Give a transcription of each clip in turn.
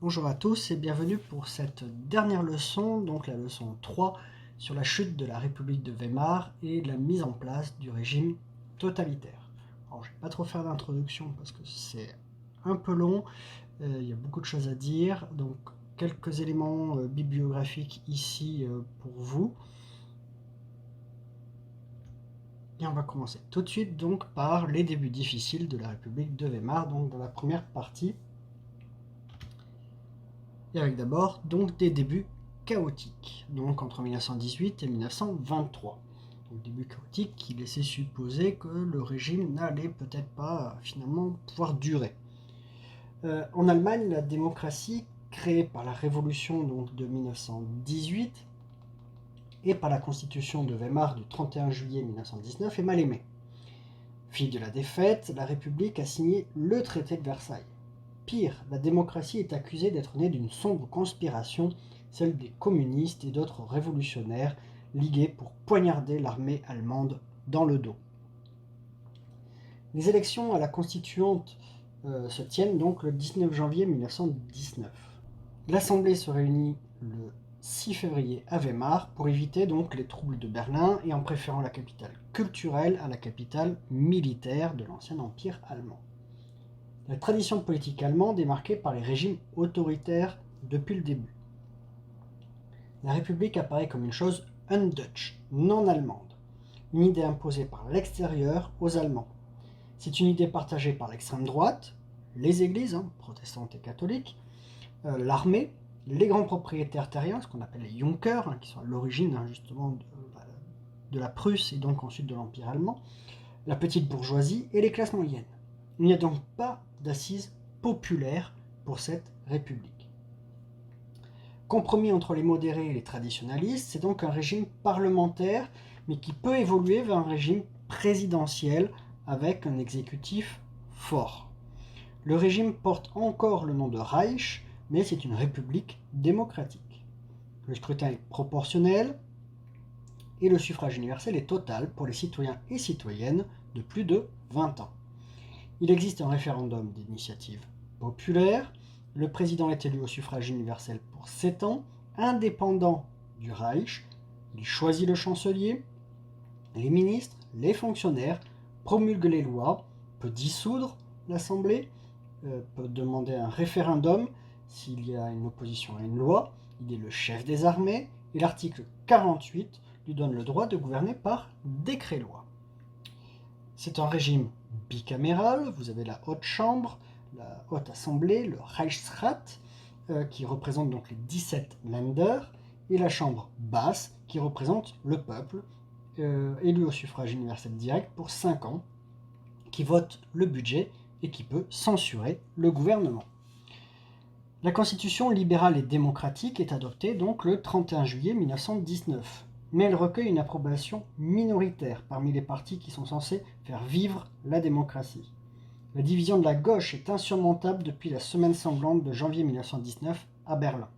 Bonjour à tous et bienvenue pour cette dernière leçon, donc la leçon 3 sur la chute de la République de Weimar et la mise en place du régime totalitaire. Alors je ne vais pas trop faire d'introduction parce que c'est un peu long, il y a beaucoup de choses à dire, donc quelques éléments bibliographiques ici pour vous. Et on va commencer tout de suite donc par les débuts difficiles de la République de Weimar, donc dans la première partie. Et avec d'abord donc des débuts chaotiques, donc entre 1918 et 1923. Donc début chaotique qui laissait supposer que le régime n'allait peut-être pas finalement pouvoir durer. En Allemagne, la démocratie créée par la révolution donc, de 1918 et par la constitution de Weimar du 31 juillet 1919 est mal aimée. Fille de la défaite, la République a signé le traité de Versailles. Pire, la démocratie est accusée d'être née d'une sombre conspiration, celle des communistes et d'autres révolutionnaires ligués pour poignarder l'armée allemande dans le dos. Les élections à la constituante se tiennent donc le 19 janvier 1919. L'Assemblée se réunit le 6 février à Weimar pour éviter donc les troubles de Berlin et en préférant la capitale culturelle à la capitale militaire de l'ancien empire allemand. La tradition politique allemande est marquée par les régimes autoritaires depuis le début. La République apparaît comme une chose un-Deutsch, non allemande, une idée imposée par l'extérieur aux Allemands. C'est une idée partagée par l'extrême droite, les églises, protestantes et catholiques, l'armée, les grands propriétaires terriens, ce qu'on appelle les Junkers, qui sont à l'origine justement de la Prusse et donc ensuite de l'Empire allemand, la petite bourgeoisie et les classes moyennes. Il n'y a donc pas d'assises populaires pour cette République. Compromis entre les modérés et les traditionalistes, c'est donc un régime parlementaire, mais qui peut évoluer vers un régime présidentiel avec un exécutif fort. Le régime porte encore le nom de Reich, mais c'est une république démocratique. Le scrutin est proportionnel et le suffrage universel est total pour les citoyens et citoyennes de plus de 20 ans. Il existe un référendum d'initiative populaire. Le président est élu au suffrage universel pour 7 ans, indépendant du Reich. Il choisit le chancelier, les ministres, les fonctionnaires, promulgue les lois, peut dissoudre l'Assemblée, peut demander un référendum s'il y a une opposition à une loi. Il est le chef des armées et l'article 48 lui donne le droit de gouverner par décret-loi. C'est un régime bicaméral, vous avez la haute chambre, la haute assemblée, le Reichsrat, qui représente donc les 17 Länder, et la chambre basse, qui représente le peuple, élu au suffrage universel direct pour 5 ans, qui vote le budget et qui peut censurer le gouvernement. La constitution libérale et démocratique est adoptée donc le 31 juillet 1919. Mais elle recueille une approbation minoritaire parmi les partis qui sont censés faire vivre la démocratie. La division de la gauche est insurmontable depuis la semaine sanglante de janvier 1919 à Berlin.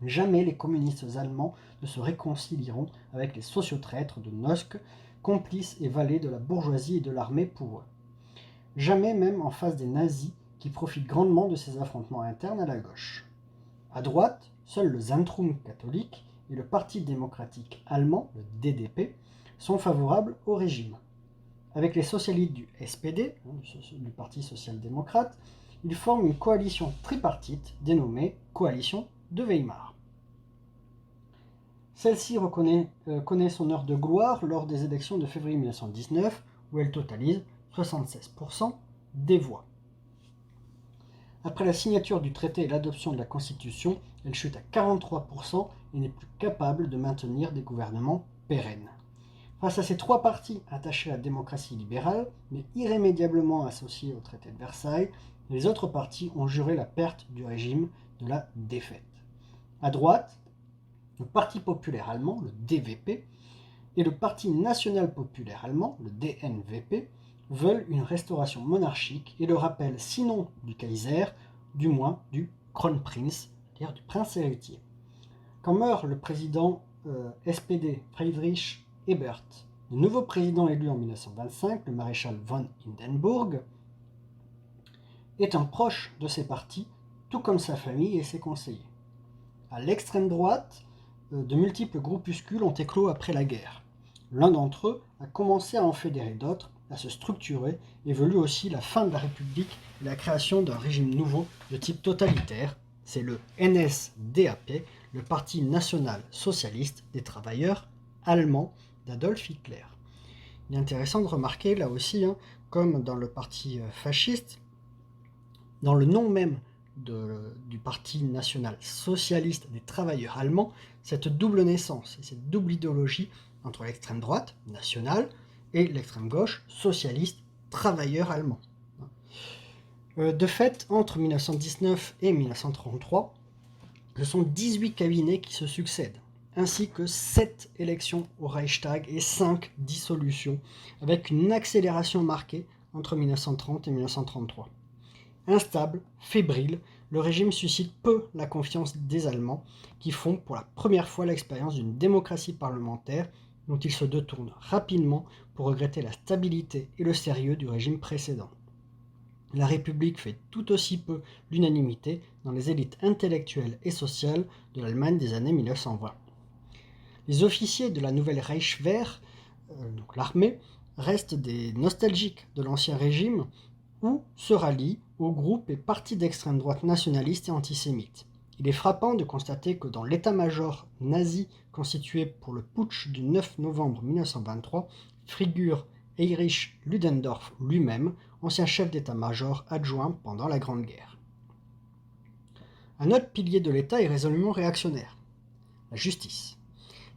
Jamais les communistes allemands ne se réconcilieront avec les sociotraîtres de Noske, complices et valets de la bourgeoisie et de l'armée pour eux. Jamais même en face des nazis qui profitent grandement de ces affrontements internes à la gauche. À droite, seul le Zentrum catholique et le Parti démocratique allemand, le DDP, sont favorables au régime. Avec les socialistes du SPD, du Parti social-démocrate, ils forment une coalition tripartite dénommée Coalition de Weimar. Celle-ci connaît son heure de gloire lors des élections de février 1919, où elle totalise 76% des voix. Après la signature du traité et l'adoption de la Constitution, elle chute à 43% et n'est plus capable de maintenir des gouvernements pérennes. Face à ces trois partis attachés à la démocratie libérale, mais irrémédiablement associés au traité de Versailles, les autres partis ont juré la perte du régime, de la défaite. À droite, le Parti populaire allemand, le DVP, et le Parti national populaire allemand, le DNVP, veulent une restauration monarchique et le rappel sinon du Kaiser, du moins du Kronprinz, c'est-à-dire du prince héritier. Quand meurt le président SPD Friedrich Ebert, le nouveau président élu en 1925, le maréchal von Hindenburg, est un proche de ces partis tout comme sa famille et ses conseillers. À l'extrême droite, de multiples groupuscules ont éclos après la guerre. L'un d'entre eux a commencé à en fédérer d'autres, à se structurer, et veut lui aussi la fin de la République et la création d'un régime nouveau de type totalitaire. C'est le NSDAP, le Parti national socialiste des travailleurs allemands d'Adolf Hitler. Il est intéressant de remarquer là aussi, comme dans le parti fasciste, dans le nom même du Parti national socialiste des travailleurs allemands, cette double naissance et cette double idéologie entre l'extrême droite, nationale, et l'extrême gauche, socialiste, travailleur allemand. De fait, entre 1919 et 1933, ce sont 18 cabinets qui se succèdent, ainsi que 7 élections au Reichstag et 5 dissolutions, avec une accélération marquée entre 1930 et 1933. Instable, fébrile, le régime suscite peu la confiance des Allemands, qui font pour la première fois l'expérience d'une démocratie parlementaire dont ils se détournent rapidement pour regretter la stabilité et le sérieux du régime précédent. La République fait tout aussi peu l'unanimité dans les élites intellectuelles et sociales de l'Allemagne des années 1920. Les officiers de la nouvelle Reichswehr, donc l'armée, restent des nostalgiques de l'ancien régime ou se rallient aux groupes et partis d'extrême droite nationalistes et antisémites. Il est frappant de constater que dans l'état-major nazi constitué pour le putsch du 9 novembre 1923 figure Erich Ludendorff lui-même, ancien chef d'état-major adjoint pendant la Grande Guerre. Un autre pilier de l'État est résolument réactionnaire, la justice.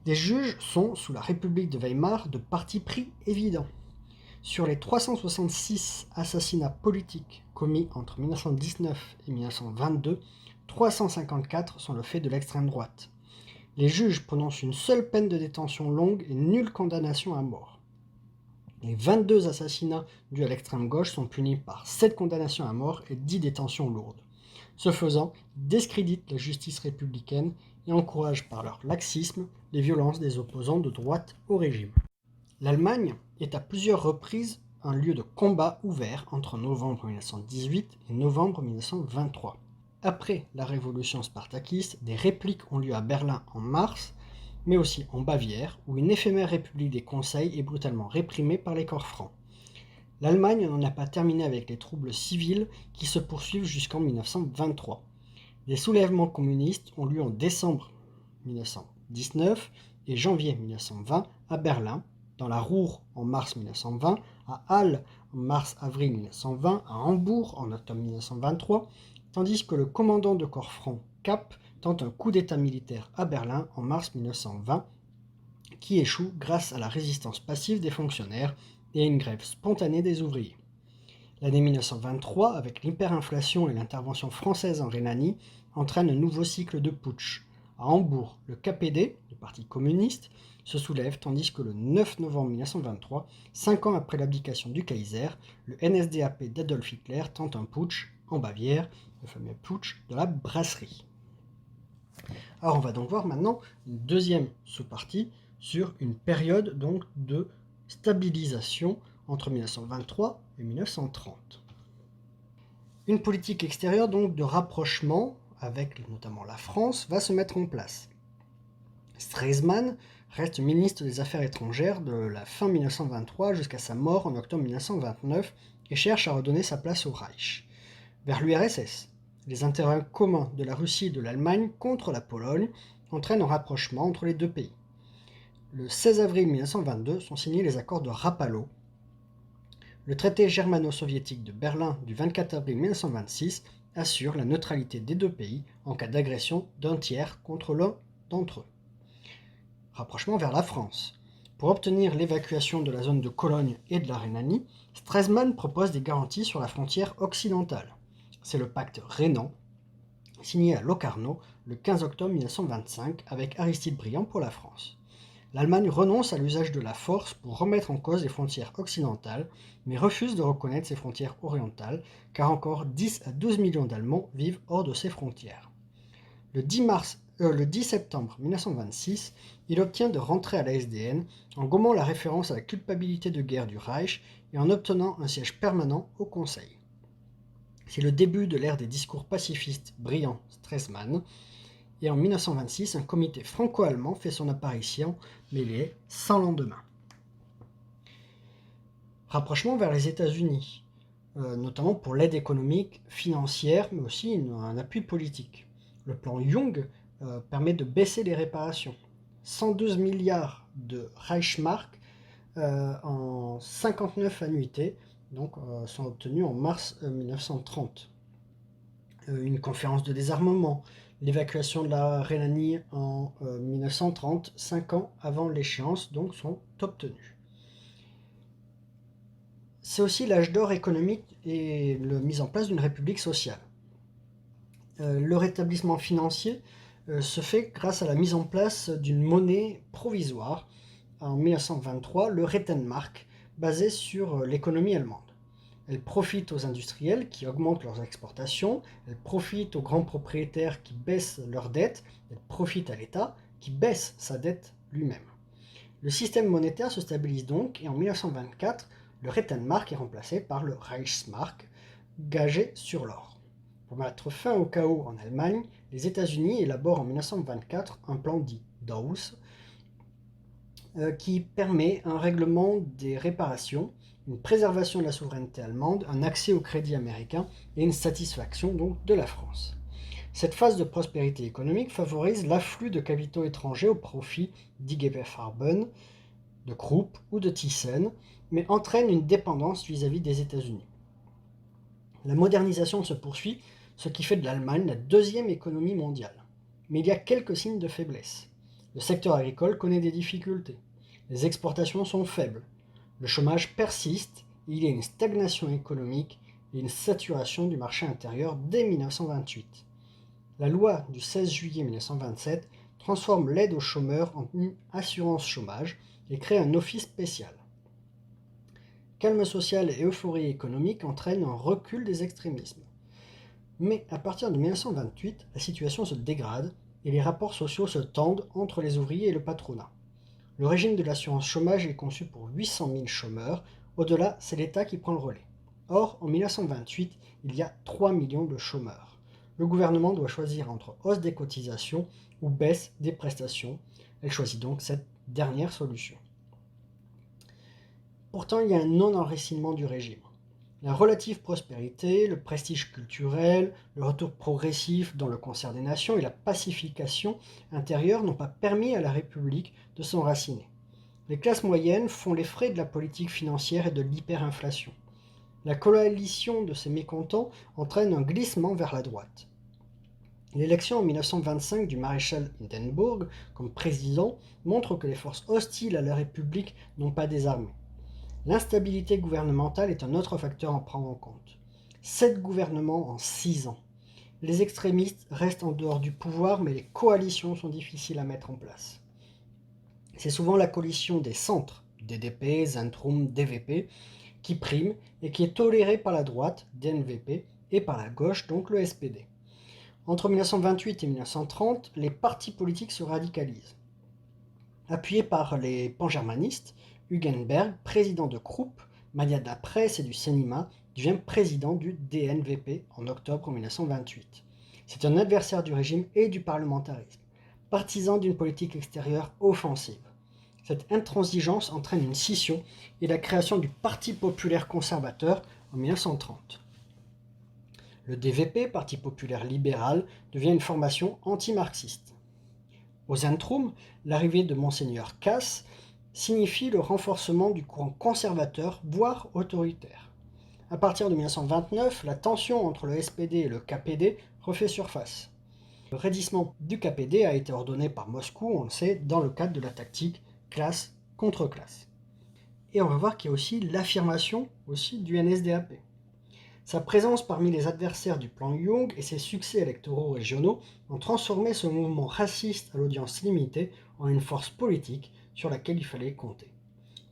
Des juges sont, sous la République de Weimar, de parti pris évident. Sur les 366 assassinats politiques commis entre 1919 et 1922, 354 sont le fait de l'extrême droite. Les juges prononcent une seule peine de détention longue et nulle condamnation à mort. Les 22 assassinats dus à l'extrême gauche sont punis par 7 condamnations à mort et 10 détentions lourdes. Ce faisant, ils discréditent la justice républicaine et encouragent par leur laxisme les violences des opposants de droite au régime. L'Allemagne est à plusieurs reprises un lieu de combat ouvert entre novembre 1918 et novembre 1923. Après la révolution spartakiste, des répliques ont lieu à Berlin en mars, mais aussi en Bavière, où une éphémère république des conseils est brutalement réprimée par les corps francs. L'Allemagne n'en a pas terminé avec les troubles civils qui se poursuivent jusqu'en 1923. Des soulèvements communistes ont lieu en décembre 1919 et janvier 1920 à Berlin, dans la Ruhr en mars 1920, à Halle en mars-avril 1920, à Hambourg en octobre 1923, tandis que le commandant de corps franc Kapp tente un coup d'état militaire à Berlin en mars 1920, qui échoue grâce à la résistance passive des fonctionnaires et à une grève spontanée des ouvriers. L'année 1923, avec l'hyperinflation et l'intervention française en Rhénanie, entraîne un nouveau cycle de putsch. À Hambourg, le KPD, le Parti communiste, se soulève tandis que le 9 novembre 1923, 5 ans après l'abdication du Kaiser, le NSDAP d'Adolf Hitler tente un putsch en Bavière, le fameux putsch de la brasserie. Alors on va donc voir maintenant une deuxième sous-partie sur une période donc de stabilisation entre 1923 et 1930. Une politique extérieure donc de rapprochement avec notamment la France va se mettre en place. Stresemann reste ministre des Affaires étrangères de la fin 1923 jusqu'à sa mort en octobre 1929 et cherche à redonner sa place au Reich. Vers l'URSS, les intérêts communs de la Russie et de l'Allemagne contre la Pologne entraînent un rapprochement entre les deux pays. Le 16 avril 1922 sont signés les accords de Rapallo. Le traité germano-soviétique de Berlin du 24 avril 1926 assure la neutralité des deux pays en cas d'agression d'un tiers contre l'un d'entre eux. Rapprochement vers la France. Pour obtenir l'évacuation de la zone de Cologne et de la Rhénanie, Stresemann propose des garanties sur la frontière occidentale. C'est le pacte rhénan, signé à Locarno le 15 octobre 1925 avec Aristide Briand pour la France. L'Allemagne renonce à l'usage de la force pour remettre en cause les frontières occidentales, mais refuse de reconnaître ses frontières orientales, car encore 10 à 12 millions d'Allemands vivent hors de ces frontières. Le 10 septembre 1926, il obtient de rentrer à la SDN en gommant la référence à la culpabilité de guerre du Reich et en obtenant un siège permanent au Conseil. C'est le début de l'ère des discours pacifistes brillants Stresemann, et en 1926, un comité franco-allemand fait son apparition, mais il est sans lendemain. Rapprochement vers les États-Unis, notamment pour l'aide économique, financière, mais aussi un appui politique. Le plan Young permet de baisser les réparations. 112 milliards de Reichsmark en 59 annuités donc, sont obtenus en mars 1930. Une conférence de désarmement, l'évacuation de la Rhénanie en 1930, 5 ans avant l'échéance, donc sont obtenus. C'est aussi l'âge d'or économique et la mise en place d'une république sociale. Le rétablissement financier se fait grâce à la mise en place d'une monnaie provisoire en 1923, le Rentenmark, basé sur l'économie allemande. Elle profite aux industriels qui augmentent leurs exportations, elle profite aux grands propriétaires qui baissent leurs dettes, elle profite à l'État qui baisse sa dette lui-même. Le système monétaire se stabilise donc et en 1924, le Rentenmark est remplacé par le Reichsmark, gagé sur l'or. Pour mettre fin au chaos en Allemagne, les États-Unis élaborent en 1924 un plan dit Dawes qui permet un règlement des réparations, une préservation de la souveraineté allemande, un accès au crédit américain et une satisfaction donc de la France. Cette phase de prospérité économique favorise l'afflux de capitaux étrangers au profit d'IG Farben, de Krupp ou de Thyssen, mais entraîne une dépendance vis-à-vis des États-Unis. La modernisation se poursuit, ce qui fait de l'Allemagne la deuxième économie mondiale. Mais il y a quelques signes de faiblesse. Le secteur agricole connaît des difficultés. Les exportations sont faibles. Le chômage persiste et il y a une stagnation économique et une saturation du marché intérieur dès 1928. La loi du 16 juillet 1927 transforme l'aide aux chômeurs en une assurance chômage et crée un office spécial. Calme social et euphorie économique entraînent un recul des extrémismes. Mais à partir de 1928, la situation se dégrade et les rapports sociaux se tendent entre les ouvriers et le patronat. Le régime de l'assurance chômage est conçu pour 800 000 chômeurs, au-delà, c'est l'État qui prend le relais. Or, en 1928, il y a 3 millions de chômeurs. Le gouvernement doit choisir entre hausse des cotisations ou baisse des prestations. Elle choisit donc cette dernière solution. Pourtant, il y a un non-enracinement du régime. La relative prospérité, le prestige culturel, le retour progressif dans le concert des nations et la pacification intérieure n'ont pas permis à la République de s'enraciner. Les classes moyennes font les frais de la politique financière et de l'hyperinflation. La coalition de ces mécontents entraîne un glissement vers la droite. L'élection en 1925 du maréchal Hindenburg comme président montre que les forces hostiles à la République n'ont pas désarmé. L'instabilité gouvernementale est un autre facteur à prendre en compte. 7 gouvernements en 6 ans. Les extrémistes restent en dehors du pouvoir, mais les coalitions sont difficiles à mettre en place. C'est souvent la coalition des centres, DDP, Zentrum, DVP, qui prime et qui est tolérée par la droite, DNVP, et par la gauche, donc le SPD. Entre 1928 et 1930, les partis politiques se radicalisent. Appuyé par les pangermanistes, Hugenberg, président de Krupp, média de la presse et du cinéma, devient président du DNVP en octobre 1928. C'est un adversaire du régime et du parlementarisme, partisan d'une politique extérieure offensive. Cette intransigeance entraîne une scission et la création du Parti populaire conservateur en 1930. Le DVP, Parti populaire libéral, devient une formation anti-marxiste. Au Zentrum, l'arrivée de Monseigneur Kass signifie le renforcement du courant conservateur, voire autoritaire. À partir de 1929, la tension entre le SPD et le KPD refait surface. Le raidissement du KPD a été ordonné par Moscou, on le sait, dans le cadre de la tactique classe contre classe. Et on va voir qu'il y a aussi l'affirmation du NSDAP. Sa présence parmi les adversaires du plan Young et ses succès électoraux régionaux ont transformé ce mouvement raciste à l'audience limitée en une force politique sur laquelle il fallait compter.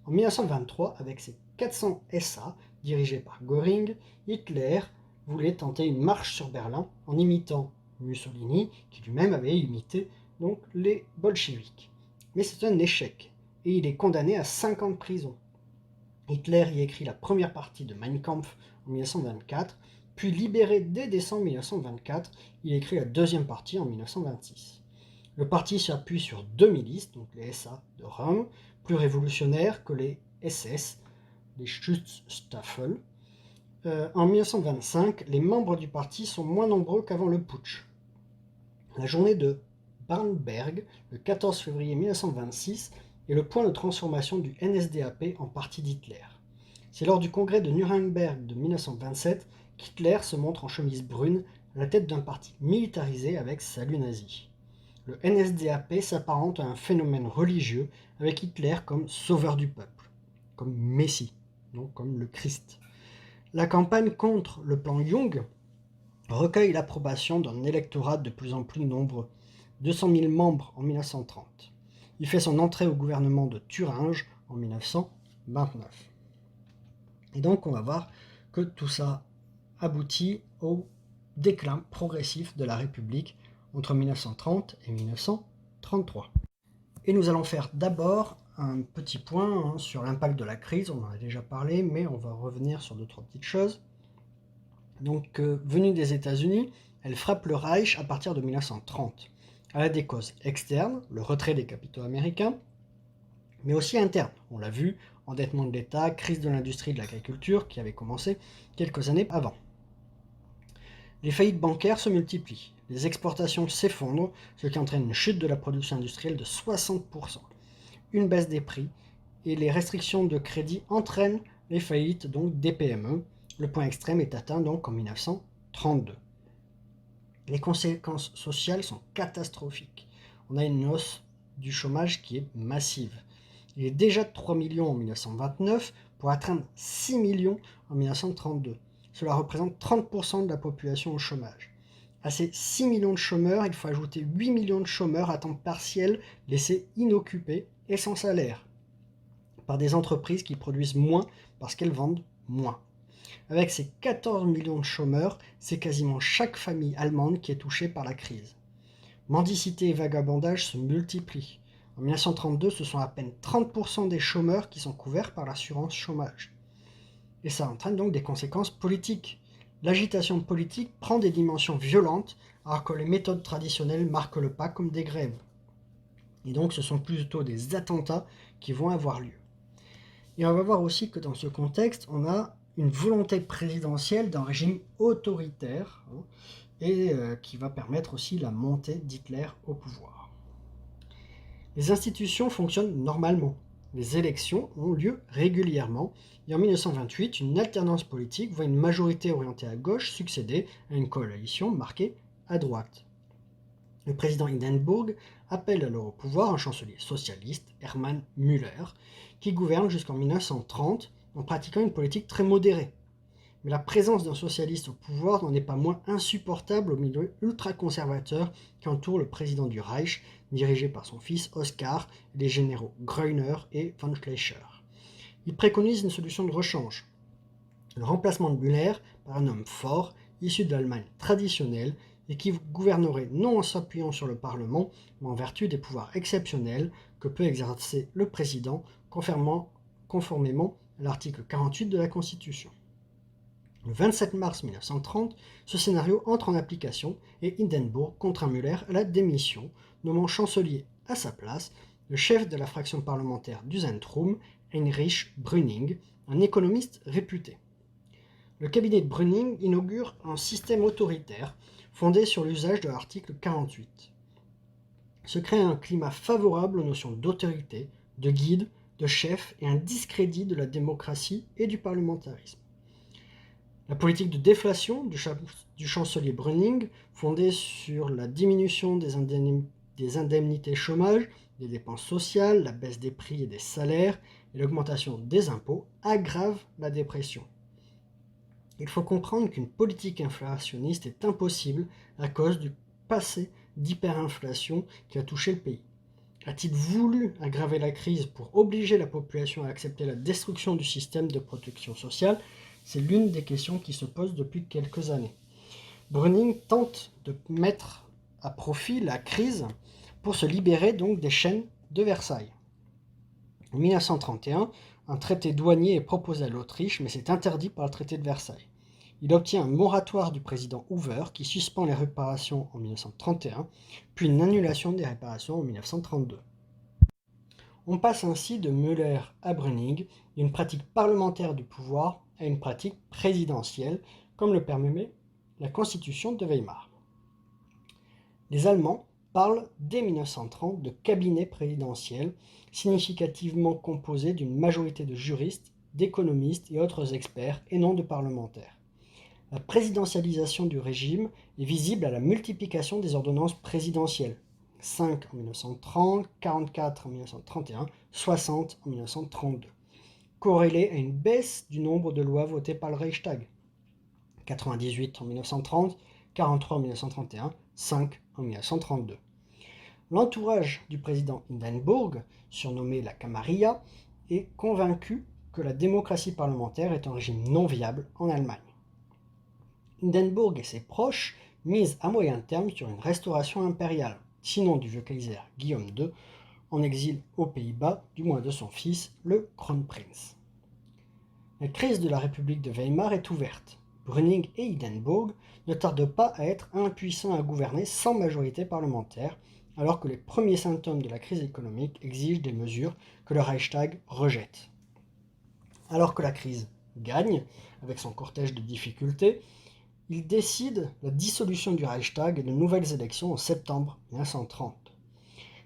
En 1923, avec ses 400 SA dirigés par Göring, Hitler voulait tenter une marche sur Berlin en imitant Mussolini, qui lui-même avait imité donc les bolcheviks. Mais c'est un échec, et il est condamné à 5 ans de prison. Hitler y écrit la première partie de Mein Kampf en 1924, Puis libéré dès décembre 1924, il écrit la deuxième partie en 1926. Le parti s'appuie sur deux milices, donc les SA de Rome, plus révolutionnaires que les SS, les Schutzstaffel. En 1925, les membres du parti sont moins nombreux qu'avant le putsch. La journée de Barnberg, le 14 février 1926, est le point de transformation du NSDAP en parti d'Hitler. C'est lors du congrès de Nuremberg de 1927 qu'Hitler se montre en chemise brune à la tête d'un parti militarisé avec salut nazi. Le NSDAP s'apparente à un phénomène religieux avec Hitler comme sauveur du peuple, comme Messie, donc comme le Christ. La campagne contre le plan Young recueille l'approbation d'un électorat de plus en plus nombreux, 200 000 membres en 1930. Il fait son entrée au gouvernement de Thuringe en 1929. Et donc on va voir que tout ça aboutit au déclin progressif de la République entre 1930 et 1933. Et nous allons faire d'abord un petit point sur l'impact de la crise, on en a déjà parlé, mais on va revenir sur 2-3 petites choses. Donc, venue des États-Unis, elle frappe le Reich à partir de 1930. Elle a des causes externes, le retrait des capitaux américains, mais aussi internes. On l'a vu, endettement de l'État, crise de l'industrie de l'agriculture qui avait commencé quelques années avant. Les faillites bancaires se multiplient, les exportations s'effondrent, ce qui entraîne une chute de la production industrielle de 60%, une baisse des prix, et les restrictions de crédit entraînent les faillites donc des PME. Le point extrême est atteint donc en 1932. Les conséquences sociales sont catastrophiques. On a une hausse du chômage qui est massive. Il est déjà de 3 millions en 1929 pour atteindre 6 millions en 1932. Cela représente 30% de la population au chômage. À ces 6 millions de chômeurs, il faut ajouter 8 millions de chômeurs à temps partiel laissés inoccupés et sans salaire par des entreprises qui produisent moins parce qu'elles vendent moins. Avec ces 14 millions de chômeurs, c'est quasiment chaque famille allemande qui est touchée par la crise. Mendicité et vagabondage se multiplient. En 1932, ce sont à peine 30% des chômeurs qui sont couverts par l'assurance chômage. Et ça entraîne donc des conséquences politiques. L'agitation politique prend des dimensions violentes alors que les méthodes traditionnelles marquent le pas comme des grèves. Et donc ce sont plutôt des attentats qui vont avoir lieu. Et on va voir aussi que dans ce contexte, on a une volonté présidentielle d'un régime autoritaire et qui va permettre aussi la montée d'Hitler au pouvoir. Les institutions fonctionnent normalement. Les élections ont lieu régulièrement et en 1928, une alternance politique voit une majorité orientée à gauche succéder à une coalition marquée à droite. Le président Hindenburg appelle alors au pouvoir un chancelier socialiste, Hermann Müller, qui gouverne jusqu'en 1930 en pratiquant une politique très modérée. Mais la présence d'un socialiste au pouvoir n'en est pas moins insupportable au milieu ultra-conservateur qui entoure le président du Reich, dirigé par son fils Oskar, et les généraux Greuner et von Schleicher. Il préconise une solution de rechange, le remplacement de Müller par un homme fort, issu de l'Allemagne traditionnelle, et qui gouvernerait non en s'appuyant sur le Parlement, mais en vertu des pouvoirs exceptionnels que peut exercer le président, conformément à l'article 48 de la Constitution. Le 27 mars 1930, ce scénario entre en application et Hindenburg contraint Müller à la démission, nommant chancelier à sa place le chef de la fraction parlementaire du Zentrum, Heinrich Brüning, un économiste réputé. Le cabinet de Brüning inaugure un système autoritaire fondé sur l'usage de l'article 48. Se crée un climat favorable aux notions d'autorité, de guide, de chef et un discrédit de la démocratie et du parlementarisme. La politique de déflation du chancelier Brüning, fondée sur la diminution des indemnités chômage, des dépenses sociales, la baisse des prix et des salaires et l'augmentation des impôts, aggrave la dépression. Il faut comprendre qu'une politique inflationniste est impossible à cause du passé d'hyperinflation qui a touché le pays. A-t-il voulu aggraver la crise pour obliger la population à accepter la destruction du système de protection sociale? C'est l'une des questions qui se posent depuis quelques années. Brüning tente de mettre à profit la crise pour se libérer donc des chaînes de Versailles. En 1931, un traité douanier est proposé à l'Autriche, mais c'est interdit par le traité de Versailles. Il obtient un moratoire du président Hoover qui suspend les réparations en 1931, puis une annulation des réparations en 1932. On passe ainsi de Müller à Brüning, d'une pratique parlementaire du pouvoir à une pratique présidentielle, comme le permet la Constitution de Weimar. Les Allemands parlent dès 1930 de cabinet présidentiel, significativement composé d'une majorité de juristes, d'économistes et autres experts, et non de parlementaires. La présidentialisation du régime est visible à la multiplication des ordonnances présidentielles, 5 en 1930, 44 en 1931, 60 en 1932, corrélée à une baisse du nombre de lois votées par le Reichstag, 98 en 1930, 43 en 1931, 5 en 1932. L'entourage du président Hindenburg, surnommé la Camarilla, est convaincu que la démocratie parlementaire est un régime non viable en Allemagne. Hindenburg et ses proches misent à moyen terme sur une restauration impériale, sinon du vieux Kaiser Guillaume II, en exil aux Pays-Bas, du moins de son fils, le Kronprinz. La crise de la République de Weimar est ouverte. Brüning et Hindenburg ne tardent pas à être impuissants à gouverner sans majorité parlementaire, alors que les premiers symptômes de la crise économique exigent des mesures que le Reichstag rejette. Alors que la crise gagne, avec son cortège de difficultés, il décide la dissolution du Reichstag et de nouvelles élections en septembre 1930.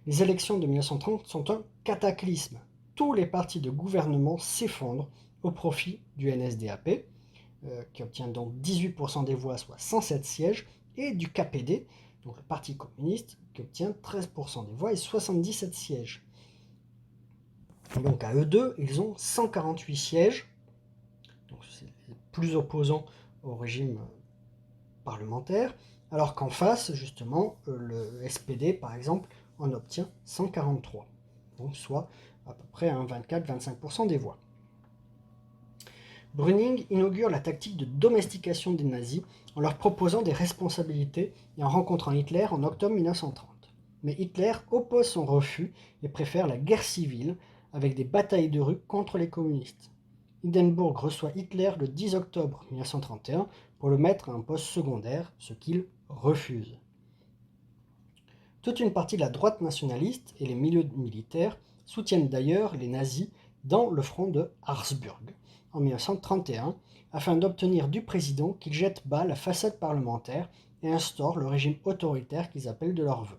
Les élections de 1930 sont un cataclysme. Tous les partis de gouvernement s'effondrent au profit du NSDAP, qui obtient donc 18% des voix, soit 107 sièges, et du KPD, donc le Parti communiste, qui obtient 13% des voix et 77 sièges. Et donc à eux deux, ils ont 148 sièges, donc c'est plus opposant au régime parlementaire, alors qu'en face, justement, le SPD, par exemple, en obtient 143, donc soit à peu près 24-25% des voix. Brüning inaugure la tactique de domestication des nazis en leur proposant des responsabilités et en rencontrant Hitler en octobre 1930. Mais Hitler oppose son refus et préfère la guerre civile avec des batailles de rue contre les communistes. Hindenburg reçoit Hitler le 10 octobre 1931 pour le mettre à un poste secondaire, ce qu'il refuse. Toute une partie de la droite nationaliste et les milieux militaires soutiennent d'ailleurs les nazis dans le front de Harzburg en 1931 afin d'obtenir du président qu'il jette bas la façade parlementaire et instaure le régime autoritaire qu'ils appellent de leur vœu.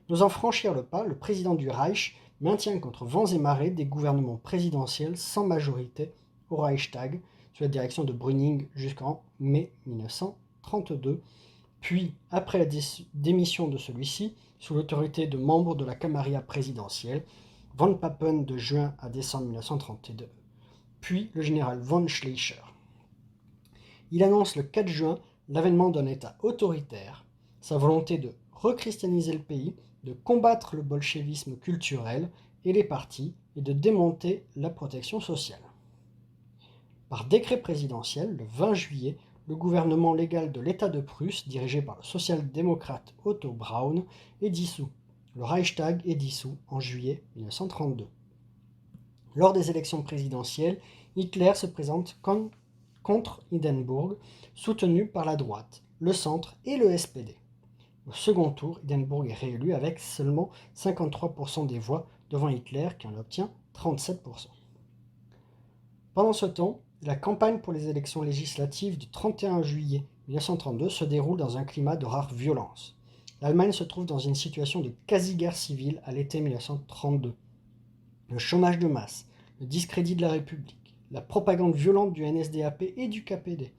N'osant franchir le pas, le président du Reich maintient contre vents et marées des gouvernements présidentiels sans majorité au Reichstag, sous la direction de Brüning jusqu'en mai 1932, puis, après la démission de celui-ci, sous l'autorité de membres de la Camarilla présidentielle, von Papen de juin à décembre 1932, puis le général von Schleicher. Il annonce le 4 juin l'avènement d'un État autoritaire, sa volonté de rechristianiser le pays, de combattre le bolchevisme culturel et les partis, et de démonter la protection sociale. Par décret présidentiel, le 20 juillet, le gouvernement légal de l'État de Prusse, dirigé par le social-démocrate Otto Braun, est dissous. Le Reichstag est dissous en juillet 1932. Lors des élections présidentielles, Hitler se présente contre Hindenburg, soutenu par la droite, le centre et le SPD. Au second tour, Hindenburg est réélu avec seulement 53% des voix devant Hitler qui en obtient 37%. Pendant ce temps, la campagne pour les élections législatives du 31 juillet 1932 se déroule dans un climat de rare violence. L'Allemagne se trouve dans une situation de quasi-guerre civile à l'été 1932. Le chômage de masse, le discrédit de la République, la propagande violente du NSDAP et du KPD,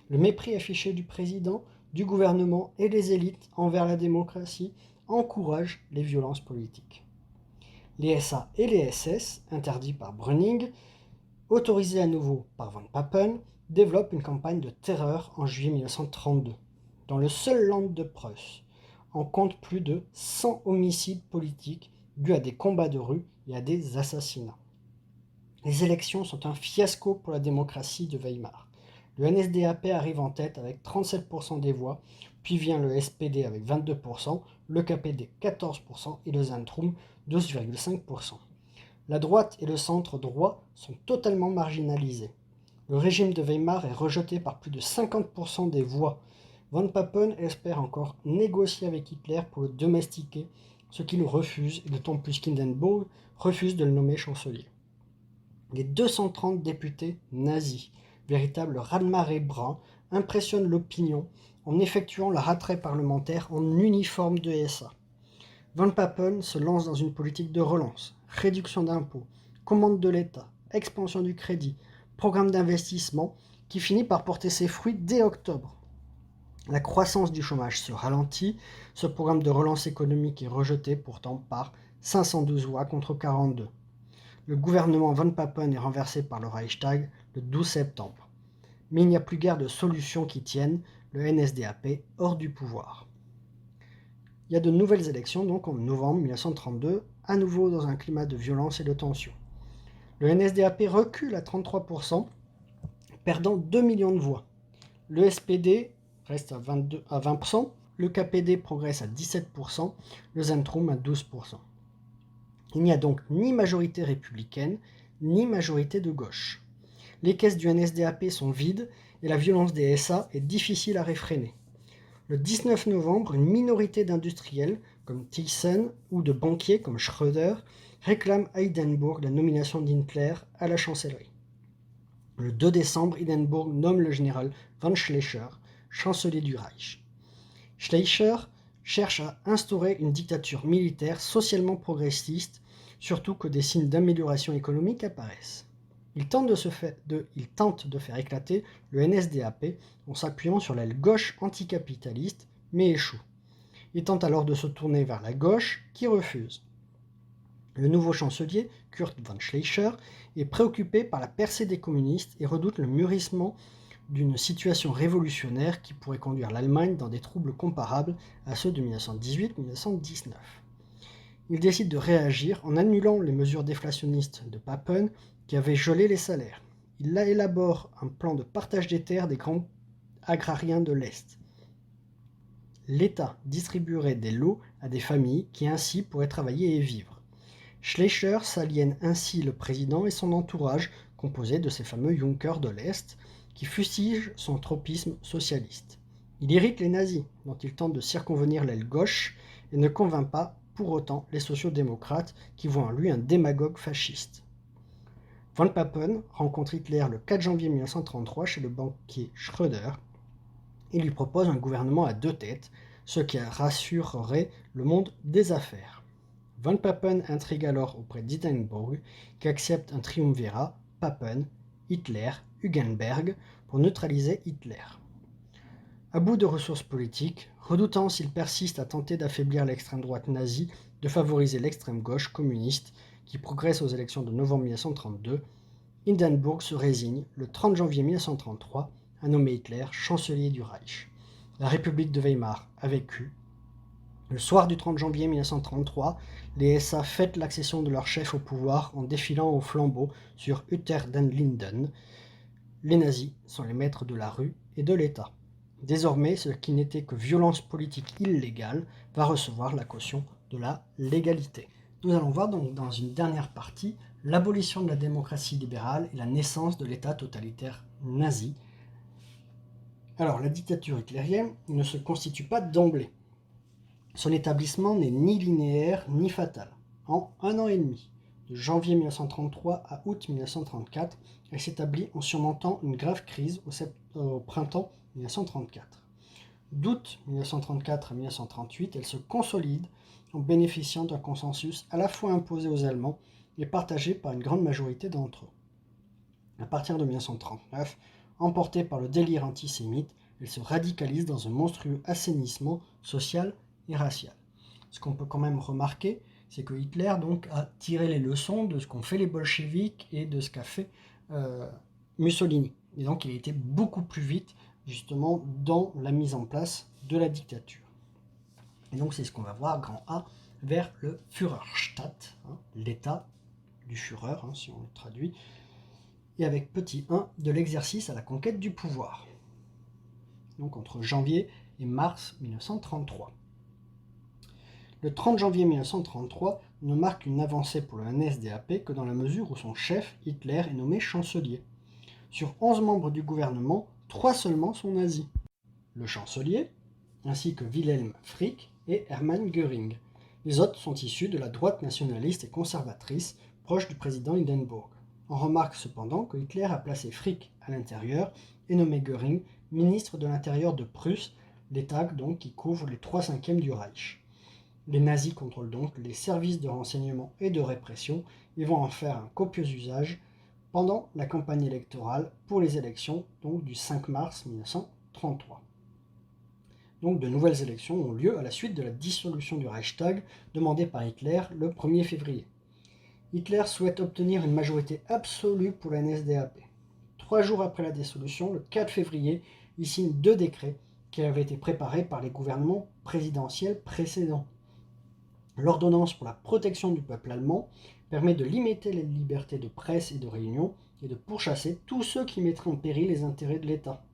le mépris affiché du président, du gouvernement et des élites envers la démocratie encouragent les violences politiques. Les SA et les SS, interdits par Brüning, autorisés à nouveau par von Papen, développent une campagne de terreur en juillet 1932. Dans le seul Land de Prusse, on compte plus de 100 homicides politiques dus à des combats de rue et à des assassinats. Les élections sont un fiasco pour la démocratie de Weimar. Le NSDAP arrive en tête avec 37% des voix, puis vient le SPD avec 22%, le KPD 14% et le Zentrum 12,5%. La droite et le centre droit sont totalement marginalisés. Le régime de Weimar est rejeté par plus de 50% des voix. Von Papen espère encore négocier avec Hitler pour le domestiquer, ce qu'il refuse, et d'autant plus qu'Hindenburg refuse de le nommer chancelier. Les 230 députés nazis, véritable raz-de-marée brun, impressionnent l'opinion en effectuant leur attrait parlementaire en uniforme de SA. Von Papen se lance dans une politique de relance, réduction d'impôts, commande de l'État, expansion du crédit, programme d'investissement qui finit par porter ses fruits dès octobre. La croissance du chômage se ralentit, ce programme de relance économique est rejeté pourtant par 512 voix contre 42. Le gouvernement Von Papen est renversé par le Reichstag le 12 septembre. Mais il n'y a plus guère de solution qui tienne le NSDAP hors du pouvoir. Il y a de nouvelles élections donc en novembre 1932, à nouveau dans un climat de violence et de tension. Le NSDAP recule à 33%, perdant 2 millions de voix. Le SPD reste à 20%, le KPD progresse à 17%, le Zentrum à 12%. Il n'y a donc ni majorité républicaine, ni majorité de gauche. Les caisses du NSDAP sont vides et la violence des SA est difficile à réfréner. Le 19 novembre, une minorité d'industriels, comme Thyssen, ou de banquiers, comme Schröder, réclament à Hindenburg la nomination d'Hitler à la chancellerie. Le 2 décembre, Hindenburg nomme le général von Schleicher chancelier du Reich. Schleicher cherche à instaurer une dictature militaire socialement progressiste, surtout que des signes d'amélioration économique apparaissent. Il tente de faire éclater le NSDAP en s'appuyant sur l'aile gauche anticapitaliste, mais échoue. Il tente alors de se tourner vers la gauche, qui refuse. Le nouveau chancelier, Kurt von Schleicher, est préoccupé par la percée des communistes et redoute le mûrissement d'une situation révolutionnaire qui pourrait conduire l'Allemagne dans des troubles comparables à ceux de 1918-1919. Il décide de réagir en annulant les mesures déflationnistes de Papen qui avaient gelé les salaires. Il élabore un plan de partage des terres des grands agrariens de l'Est. L'État distribuerait des lots à des familles qui ainsi pourraient travailler et vivre. Schleicher s'aliène ainsi le président et son entourage, composé de ces fameux Junkers de l'Est, qui fustige son tropisme socialiste. Il irrite les nazis, dont il tente de circonvenir l'aile gauche, et ne convainc pas pour autant les sociaux-démocrates qui voient en lui un démagogue fasciste. Von Papen rencontre Hitler le 4 janvier 1933 chez le banquier Schröder et lui propose un gouvernement à deux têtes, ce qui rassurerait le monde des affaires. Von Papen intrigue alors auprès d'Hindenburg, qui accepte un triumvirat, Papen, Hitler, Hugenberg, pour neutraliser Hitler. À bout de ressources politiques, redoutant s'il persiste à tenter d'affaiblir l'extrême droite nazie, de favoriser l'extrême gauche communiste, qui progresse aux élections de novembre 1932, Hindenburg se résigne le 30 janvier 1933 à nommer Hitler chancelier du Reich. La République de Weimar a vécu. Le soir du 30 janvier 1933, les SA fêtent l'accession de leur chef au pouvoir en défilant au flambeau sur Unter den Linden. Les nazis sont les maîtres de la rue et de l'État. Désormais, ce qui n'était que violence politique illégale va recevoir la caution de la légalité. Nous allons voir donc dans une dernière partie l'abolition de la démocratie libérale et la naissance de l'État totalitaire nazi. Alors, la dictature hitlérienne ne se constitue pas d'emblée. Son établissement n'est ni linéaire ni fatal. En 1 an et demi, de janvier 1933 à août 1934, elle s'établit en surmontant une grave crise au printemps 1934. D'août 1934 à 1938, elle se consolide en bénéficiant d'un consensus à la fois imposé aux Allemands et partagé par une grande majorité d'entre eux. À partir de 1939, emportée par le délire antisémite, elle se radicalise dans un monstrueux assainissement social et racial. Ce qu'on peut quand même remarquer, c'est que Hitler donc, a tiré les leçons de ce qu'ont fait les bolcheviks et de ce qu'a fait Mussolini. Et donc il a été beaucoup plus vite justement dans la mise en place de la dictature. Et donc c'est ce qu'on va voir, grand A, vers le Führerstaat, l'état du Führer, si on le traduit, et avec petit 1 de l'exercice à la conquête du pouvoir. Donc entre janvier et mars 1933. Le 30 janvier 1933 ne marque une avancée pour le NSDAP que dans la mesure où son chef, Hitler, est nommé chancelier. Sur 11 membres du gouvernement, 3 seulement sont nazis. Le chancelier, ainsi que Wilhelm Frick et Hermann Göring. Les autres sont issus de la droite nationaliste et conservatrice, proche du président Hindenburg. On remarque cependant que Hitler a placé Frick à l'intérieur et nommé Göring ministre de l'Intérieur de Prusse, l'État donc qui couvre les 3/5 du Reich. Les nazis contrôlent donc les services de renseignement et de répression et vont en faire un copieux usage pendant la campagne électorale pour les élections donc du 5 mars 1933. Donc de nouvelles élections ont lieu à la suite de la dissolution du Reichstag demandée par Hitler le 1er février. Hitler souhaite obtenir une majorité absolue pour la NSDAP. 3 jours après la dissolution, le 4 février, il signe 2 décrets qui avaient été préparés par les gouvernements présidentiels précédents. L'ordonnance pour la protection du peuple allemand permet de limiter les libertés de presse et de réunion et de pourchasser tous ceux qui mettraient en péril les intérêts de l'État.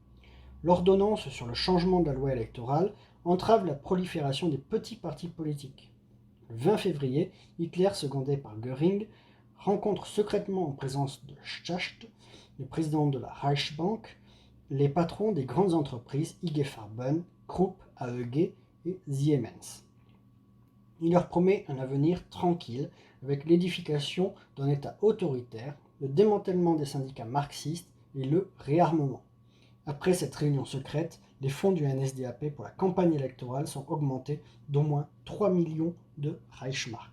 L'ordonnance sur le changement de la loi électorale entrave la prolifération des petits partis politiques. Le 20 février, Hitler, secondé par Göring, rencontre secrètement en présence de Schacht, le président de la Reichsbank, les patrons des grandes entreprises IG Farben, Krupp, AEG et Siemens. Il leur promet un avenir tranquille avec l'édification d'un État autoritaire, le démantèlement des syndicats marxistes et le réarmement. Après cette réunion secrète, les fonds du NSDAP pour la campagne électorale sont augmentés d'au moins 3 millions de Reichsmark.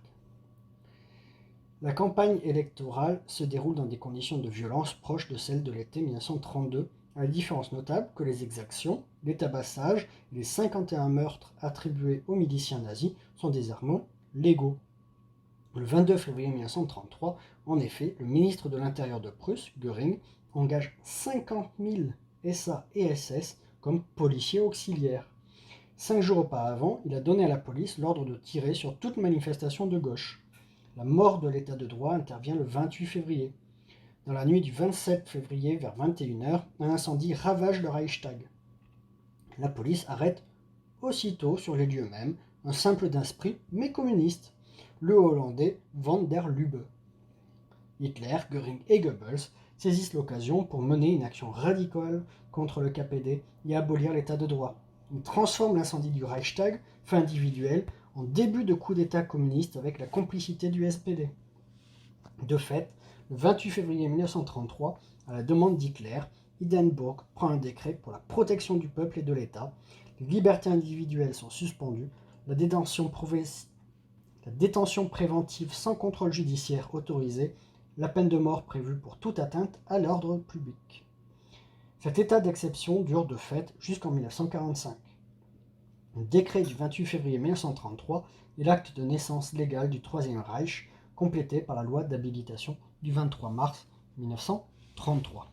La campagne électorale se déroule dans des conditions de violence proches de celles de l'été 1932, à la différence notable que les exactions, les tabassages et les 51 meurtres attribués aux miliciens nazis sont désormais légaux. Le 22 février 1933, en effet, le ministre de l'Intérieur de Prusse, Göring, engage 50 000 SA et SS comme policiers auxiliaires. 5 jours auparavant, il a donné à la police l'ordre de tirer sur toute manifestation de gauche. La mort de l'état de droit intervient le 28 février. Dans la nuit du 27 février vers 21h, un incendie ravage le Reichstag. La police arrête aussitôt sur les lieux mêmes un simple d'esprit mais communiste, le Hollandais Van der Lubbe. Hitler, Göring et Goebbels saisissent l'occasion pour mener une action radicale contre le KPD et abolir l'état de droit. Ils transforment l'incendie du Reichstag, fait individuel, en début de coup d'état communiste avec la complicité du SPD. De fait, le 28 février 1933, à la demande d'Hitler, Hindenburg prend un décret pour la protection du peuple et de l'État. Les libertés individuelles sont suspendues, la détention préventive sans contrôle judiciaire autorisée, la peine de mort prévue pour toute atteinte à l'ordre public. Cet état d'exception dure de fait jusqu'en 1945. Le décret du 28 février 1933 est l'acte de naissance légal du Troisième Reich, complété par la loi d'habilitation du 23 mars 1933.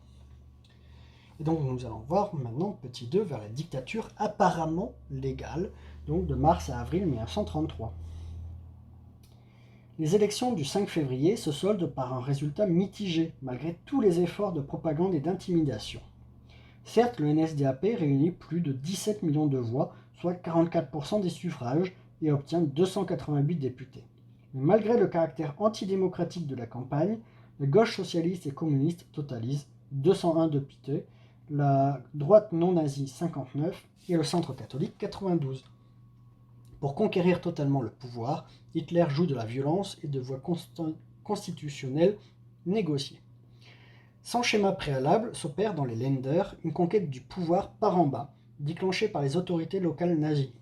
Et donc nous allons voir maintenant, petit 2, vers la dictature apparemment légale, donc de mars à avril 1933. Les élections du 5 février se soldent par un résultat mitigé, malgré tous les efforts de propagande et d'intimidation. Certes, le NSDAP réunit plus de 17 millions de voix, soit 44% des suffrages, et obtient 288 députés. Mais malgré le caractère antidémocratique de la campagne, la gauche socialiste et communiste totalise 201 députés, la droite non nazie 59 et le centre catholique 92. Pour conquérir totalement le pouvoir, Hitler joue de la violence et de voies constitutionnelles négociées. Sans schéma préalable s'opère dans les Länder une conquête du pouvoir par en bas, déclenchée par les autorités locales nazies.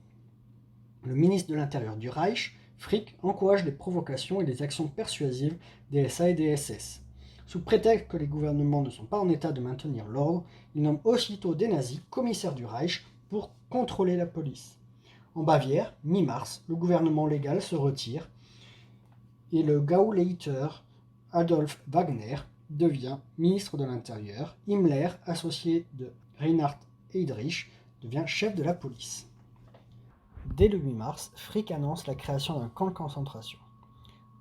Le ministre de l'Intérieur du Reich, Frick, encourage les provocations et les actions persuasives des SA et des SS. Sous prétexte que les gouvernements ne sont pas en état de maintenir l'ordre, il nomme aussitôt des nazis commissaires du Reich pour contrôler la police. En Bavière, mi-mars, le gouvernement légal se retire et le Gauleiter Adolf Wagner devient ministre de l'Intérieur. Himmler, associé de Reinhard Heydrich, devient chef de la police. Dès le 8 mars, Frick annonce la création d'un camp de concentration.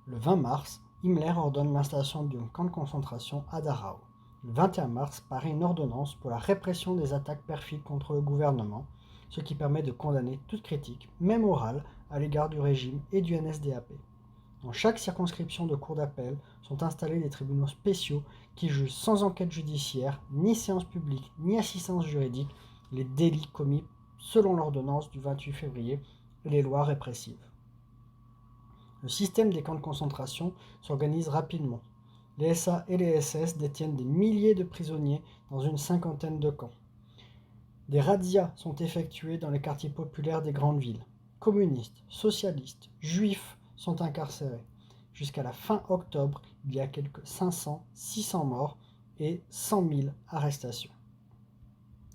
Le 20 mars, Himmler ordonne l'installation d'un camp de concentration à Dachau. Le 21 mars paraît une ordonnance pour la répression des attaques perfides contre le gouvernement, ce qui permet de condamner toute critique, même orale, à l'égard du régime et du NSDAP. Dans chaque circonscription de cour d'appel sont installés des tribunaux spéciaux qui jugent sans enquête judiciaire, ni séance publique, ni assistance juridique les délits commis selon l'ordonnance du 28 février et les lois répressives. Le système des camps de concentration s'organise rapidement. Les SA et les SS détiennent des milliers de prisonniers dans une cinquantaine de camps. Des razzias sont effectuées dans les quartiers populaires des grandes villes. Communistes, socialistes, juifs sont incarcérés. Jusqu'à la fin octobre, il y a quelques 500-600 morts et 100 000 arrestations.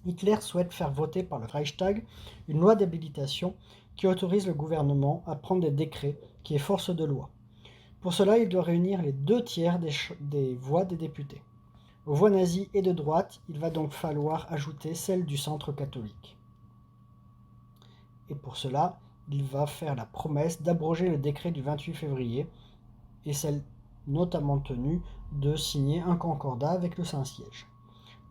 Hitler souhaite faire voter par le Reichstag une loi d'habilitation qui autorise le gouvernement à prendre des décrets qui est force de loi. Pour cela, il doit réunir les 2/3 des voix des députés. Aux voix nazies et de droite, il va donc falloir ajouter celles du centre catholique. Et pour cela, il va faire la promesse d'abroger le décret du 28 février et celle notamment tenue de signer un concordat avec le Saint-Siège.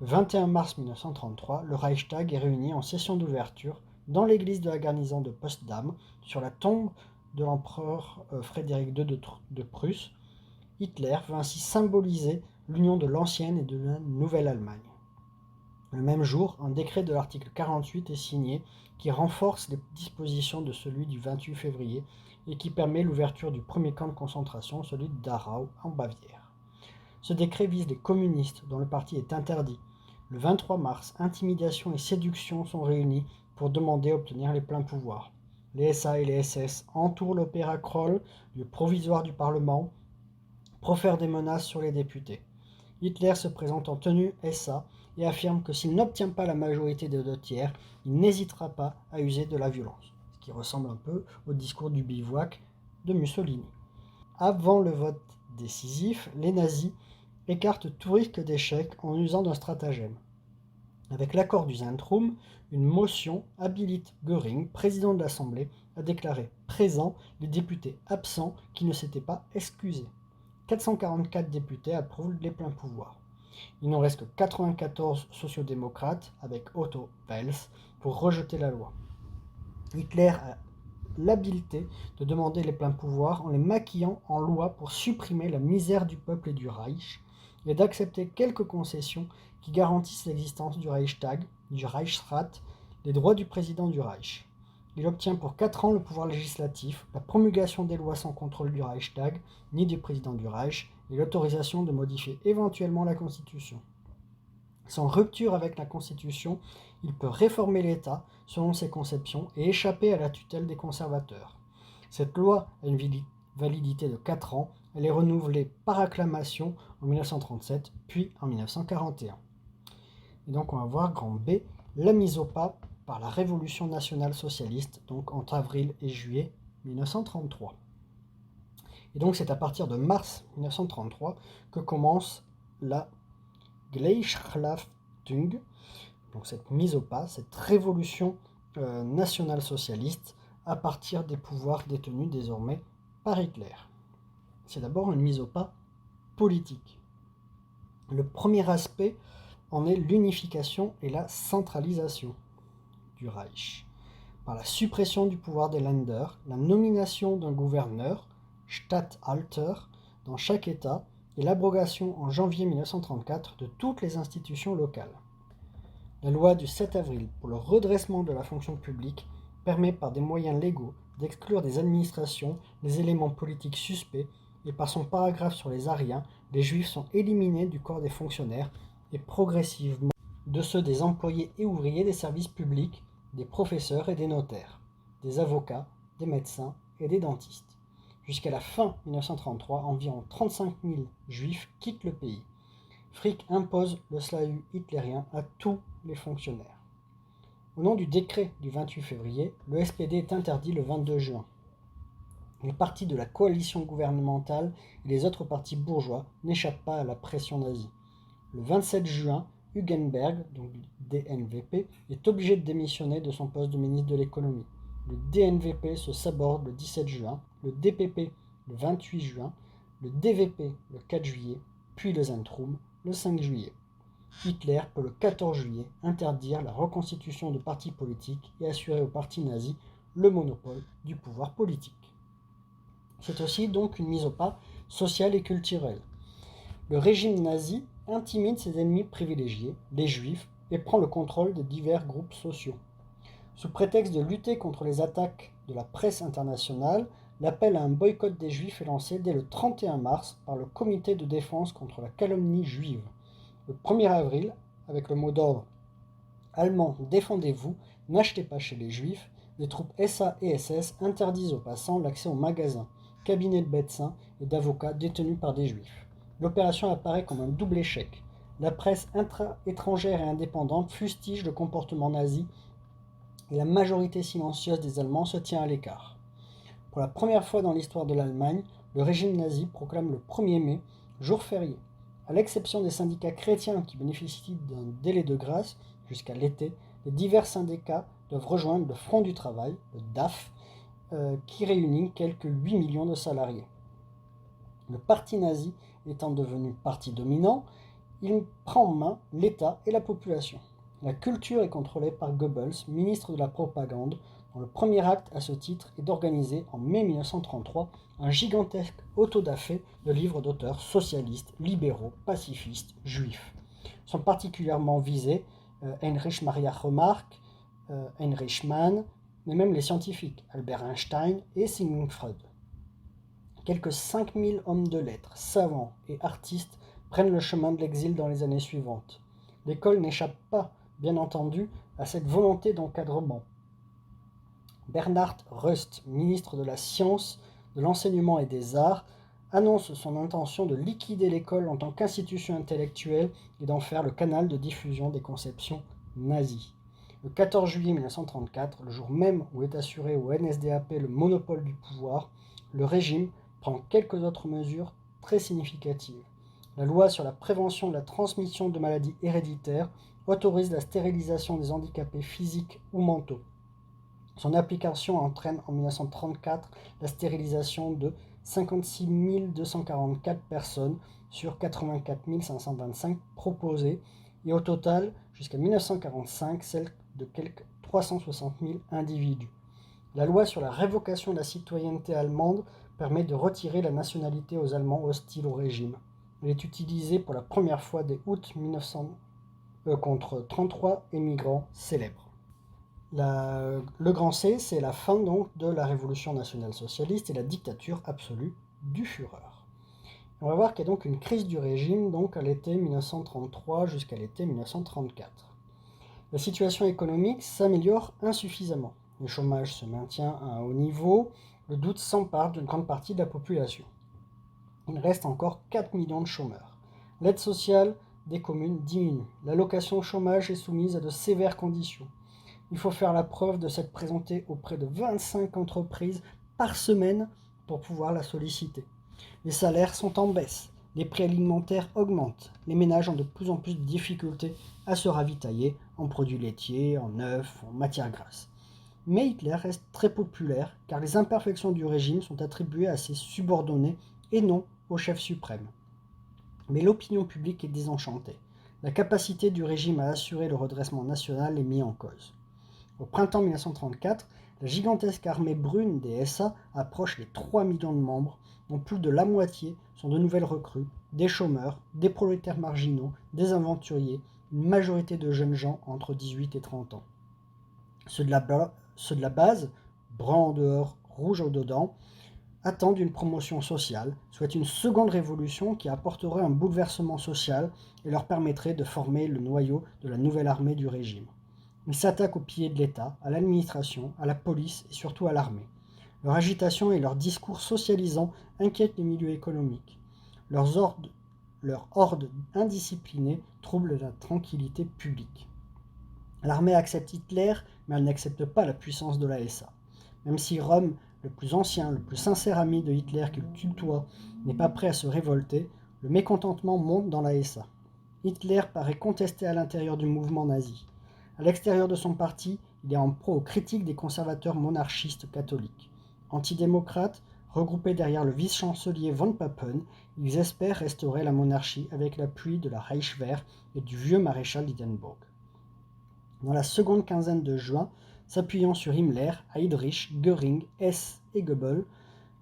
Le 21 mars 1933, le Reichstag est réuni en session d'ouverture dans l'église de la garnison de Potsdam, sur la tombe de l'empereur Frédéric II de Prusse. Hitler veut ainsi symboliser l'union de l'ancienne et de la nouvelle Allemagne. Le même jour, un décret de l'article 48 est signé qui renforce les dispositions de celui du 28 février et qui permet l'ouverture du premier camp de concentration, celui de Dachau, en Bavière. Ce décret vise les communistes, dont le parti est interdit. Le 23 mars, intimidation et séduction sont réunis pour demander à obtenir les pleins pouvoirs. Les SA et les SS entourent l'Opéra Kroll, lieu provisoire du Parlement, profèrent des menaces sur les députés. Hitler se présente en tenue SA et affirme que s'il n'obtient pas la majorité des 2/3, il n'hésitera pas à user de la violence, ce qui ressemble un peu au discours du bivouac de Mussolini. Avant le vote décisif, les nazis écartent tout risque d'échec en usant d'un stratagème. Avec l'accord du Zentrum, une motion habilite Göring, président de l'Assemblée, à déclarer présents les députés absents qui ne s'étaient pas excusés. 444 députés approuvent les pleins pouvoirs. Il n'en reste que 94 sociodémocrates, avec Otto Wels, pour rejeter la loi. Hitler a l'habileté de demander les pleins pouvoirs en les maquillant en loi pour supprimer la misère du peuple et du Reich, et d'accepter quelques concessions qui garantissent l'existence du Reichstag, du Reichsrat, les droits du président du Reich. Il obtient pour 4 ans le pouvoir législatif, la promulgation des lois sans contrôle du Reichstag, ni du président du Reich, et l'autorisation de modifier éventuellement la Constitution. Sans rupture avec la Constitution, il peut réformer l'État selon ses conceptions et échapper à la tutelle des conservateurs. Cette loi a une validité de 4 ans, elle est renouvelée par acclamation en 1937, puis en 1941. Et donc on va voir grand B, la mise au pas par la Révolution nationale socialiste, donc entre avril et juillet 1933. Et donc c'est à partir de mars 1933 que commence la Gleichschaltung, donc cette mise au pas, cette révolution nationale-socialiste à partir des pouvoirs détenus désormais par Hitler. C'est d'abord une mise au pas politique. Le premier aspect en est l'unification et la centralisation du Reich. Par la suppression du pouvoir des Länder, la nomination d'un gouverneur, Statthalter, dans chaque État, et l'abrogation en janvier 1934 de toutes les institutions locales. La loi du 7 avril pour le redressement de la fonction publique permet par des moyens légaux d'exclure des administrations les éléments politiques suspects et par son paragraphe sur les Aryens, les Juifs sont éliminés du corps des fonctionnaires et progressivement de ceux des employés et ouvriers des services publics, des professeurs et des notaires, des avocats, des médecins et des dentistes. Jusqu'à la fin 1933, environ 35 000 Juifs quittent le pays. Frick impose le salut hitlérien à tous les fonctionnaires. Au nom du décret du 28 février, le SPD est interdit le 22 juin. Les partis de la coalition gouvernementale et les autres partis bourgeois n'échappent pas à la pression nazie. Le 27 juin, Hugenberg, donc du DNVP, est obligé de démissionner de son poste de ministre de l'économie. Le DNVP se saborde le 17 juin, le DPP le 28 juin, le DVP le 4 juillet, puis le Zentrum le 5 juillet. Hitler peut le 14 juillet interdire la reconstitution de partis politiques et assurer au parti nazi le monopole du pouvoir politique. C'est aussi donc une mise au pas sociale et culturelle. Le régime nazi intimide ses ennemis privilégiés, les juifs, et prend le contrôle de divers groupes sociaux. Sous prétexte de lutter contre les attaques de la presse internationale, l'appel à un boycott des Juifs est lancé dès le 31 mars par le Comité de défense contre la calomnie juive. Le 1er avril, avec le mot d'ordre allemand défendez-vous, n'achetez pas chez les Juifs, les troupes SA et SS interdisent aux passants l'accès aux magasins, cabinets de médecins et d'avocats détenus par des Juifs. L'opération apparaît comme un double échec. La presse étrangère et indépendante fustige le comportement nazi et la majorité silencieuse des Allemands se tient à l'écart. Pour la première fois dans l'histoire de l'Allemagne, le régime nazi proclame le 1er mai jour férié. À l'exception des syndicats chrétiens qui bénéficient d'un délai de grâce jusqu'à l'été, les divers syndicats doivent rejoindre le Front du Travail, le DAF, qui réunit quelques 8 millions de salariés. Le parti nazi étant devenu parti dominant, il prend en main l'État et la population. La culture est contrôlée par Goebbels, ministre de la Propagande, dont le premier acte à ce titre est d'organiser en mai 1933 un gigantesque autodafé de livres d'auteurs socialistes, libéraux, pacifistes, juifs. Sont particulièrement visés Heinrich Maria Remarque, Heinrich Mann, mais même les scientifiques Albert Einstein et Sigmund Freud. Quelques 5000 hommes de lettres, savants et artistes prennent le chemin de l'exil dans les années suivantes. L'école n'échappe pas, bien entendu, à cette volonté d'encadrement. Bernhard Rust, ministre de la Science, de l'Enseignement et des Arts, annonce son intention de liquider l'école en tant qu'institution intellectuelle et d'en faire le canal de diffusion des conceptions nazies. Le 14 juillet 1934, le jour même où est assuré au NSDAP le monopole du pouvoir, le régime prend quelques autres mesures très significatives. La loi sur la prévention de la transmission de maladies héréditaires autorise la stérilisation des handicapés physiques ou mentaux. Son application entraîne en 1934 la stérilisation de 56 244 personnes sur 84 525 proposées et au total, jusqu'à 1945, celle de quelques 360 000 individus. La loi sur la révocation de la citoyenneté allemande permet de retirer la nationalité aux Allemands hostiles au régime. Elle est utilisée pour la première fois dès août 1900 contre 33 émigrants célèbres. Le grand C, c'est la fin donc de la révolution nationale-socialiste et la dictature absolue du Führer. On va voir qu'il y a donc une crise du régime donc à l'été 1933 jusqu'à l'été 1934. La situation économique s'améliore insuffisamment. Le chômage se maintient à un haut niveau, le doute s'empare d'une grande partie de la population. Il reste encore 4 millions de chômeurs. L'aide sociale des communes diminue. L'allocation chômage est soumise à de sévères conditions. Il faut faire la preuve de s'être présenté auprès de 25 entreprises par semaine pour pouvoir la solliciter. Les salaires sont en baisse, les prix alimentaires augmentent, les ménages ont de plus en plus de difficultés à se ravitailler en produits laitiers, en œufs, en matières grasses. Mais Hitler reste très populaire car les imperfections du régime sont attribuées à ses subordonnés et non au chef suprême. Mais l'opinion publique est désenchantée. La capacité du régime à assurer le redressement national est mise en cause. Au printemps 1934, la gigantesque armée brune des SA approche les 3 millions de membres, dont plus de la moitié sont de nouvelles recrues, des chômeurs, des prolétaires marginaux, des aventuriers, une majorité de jeunes gens entre 18 et 30 ans. Ceux de la base, bruns en dehors, rouges au dedans, attendent une promotion sociale, souhaitent une seconde révolution qui apporterait un bouleversement social et leur permettrait de former le noyau de la nouvelle armée du régime. Ils s'attaquent aux piliers de l'État, à l'administration, à la police et surtout à l'armée. Leur agitation et leur discours socialisant inquiètent les milieux économiques. Leurs hordes indisciplinées troublent la tranquillité publique. L'armée accepte Hitler, mais elle n'accepte pas la puissance de la SA. Même si Röhm, le plus ancien, le plus sincère ami de Hitler qu'il tutoie, n'est pas prêt à se révolter, le mécontentement monte dans la SA. Hitler paraît contesté à l'intérieur du mouvement nazi. À l'extérieur de son parti, il est en proie aux critiques des conservateurs monarchistes catholiques. Antidémocrates, regroupés derrière le vice-chancelier von Papen, ils espèrent restaurer la monarchie avec l'appui de la Reichswehr et du vieux maréchal d'Hindenburg. Dans la seconde quinzaine de juin, s'appuyant sur Himmler, Heydrich, Göring, Hess et Goebbels,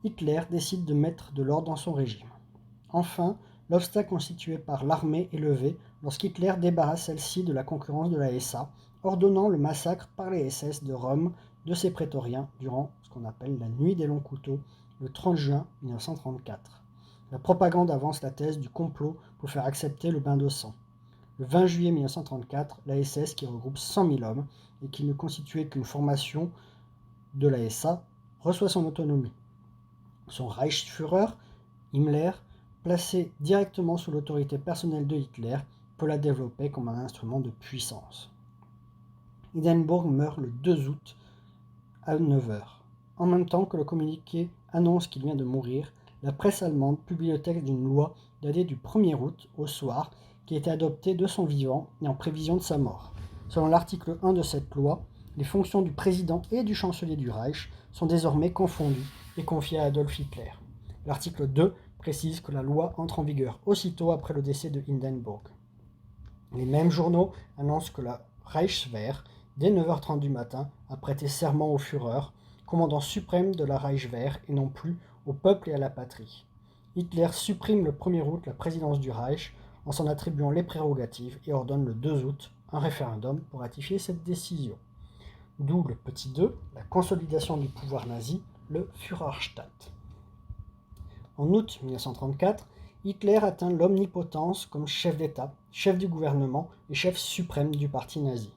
Hitler décide de mettre de l'ordre dans son régime. Enfin, l'obstacle constitué par l'armée est levé lorsqu'Hitler débarrasse celle-ci de la concurrence de la SA, ordonnant le massacre par les SS de Rome de ses prétoriens durant ce qu'on appelle la Nuit des longs couteaux, le 30 juin 1934. La propagande avance la thèse du complot pour faire accepter le bain de sang. Le 20 juillet 1934, la SS, qui regroupe 100 000 hommes et qui ne constituait qu'une formation de la SA, reçoit son autonomie. Son Reichsführer, Himmler, placé directement sous l'autorité personnelle de Hitler, peut la développer comme un instrument de puissance. Hindenburg meurt le 2 août à 9 h. En même temps que le communiqué annonce qu'il vient de mourir, la presse allemande publie le texte d'une loi datée du 1er août au soir qui a été adoptée de son vivant et en prévision de sa mort. Selon l'article 1 de cette loi, les fonctions du président et du chancelier du Reich sont désormais confondues et confiées à Adolf Hitler. L'article 2 précise que la loi entre en vigueur aussitôt après le décès de Hindenburg. Les mêmes journaux annoncent que la Reichswehr, dès 9h30 du matin, a prêté serment au Führer, commandant suprême de la Reichswehr et non plus au peuple et à la patrie. Hitler supprime le 1er août la présidence du Reich en s'en attribuant les prérogatives et ordonne le 2 août un référendum pour ratifier cette décision. D'où le petit 2, la consolidation du pouvoir nazi, le Führerstaat. En août 1934, Hitler atteint l'omnipotence comme chef d'État, chef du gouvernement et chef suprême du parti nazi.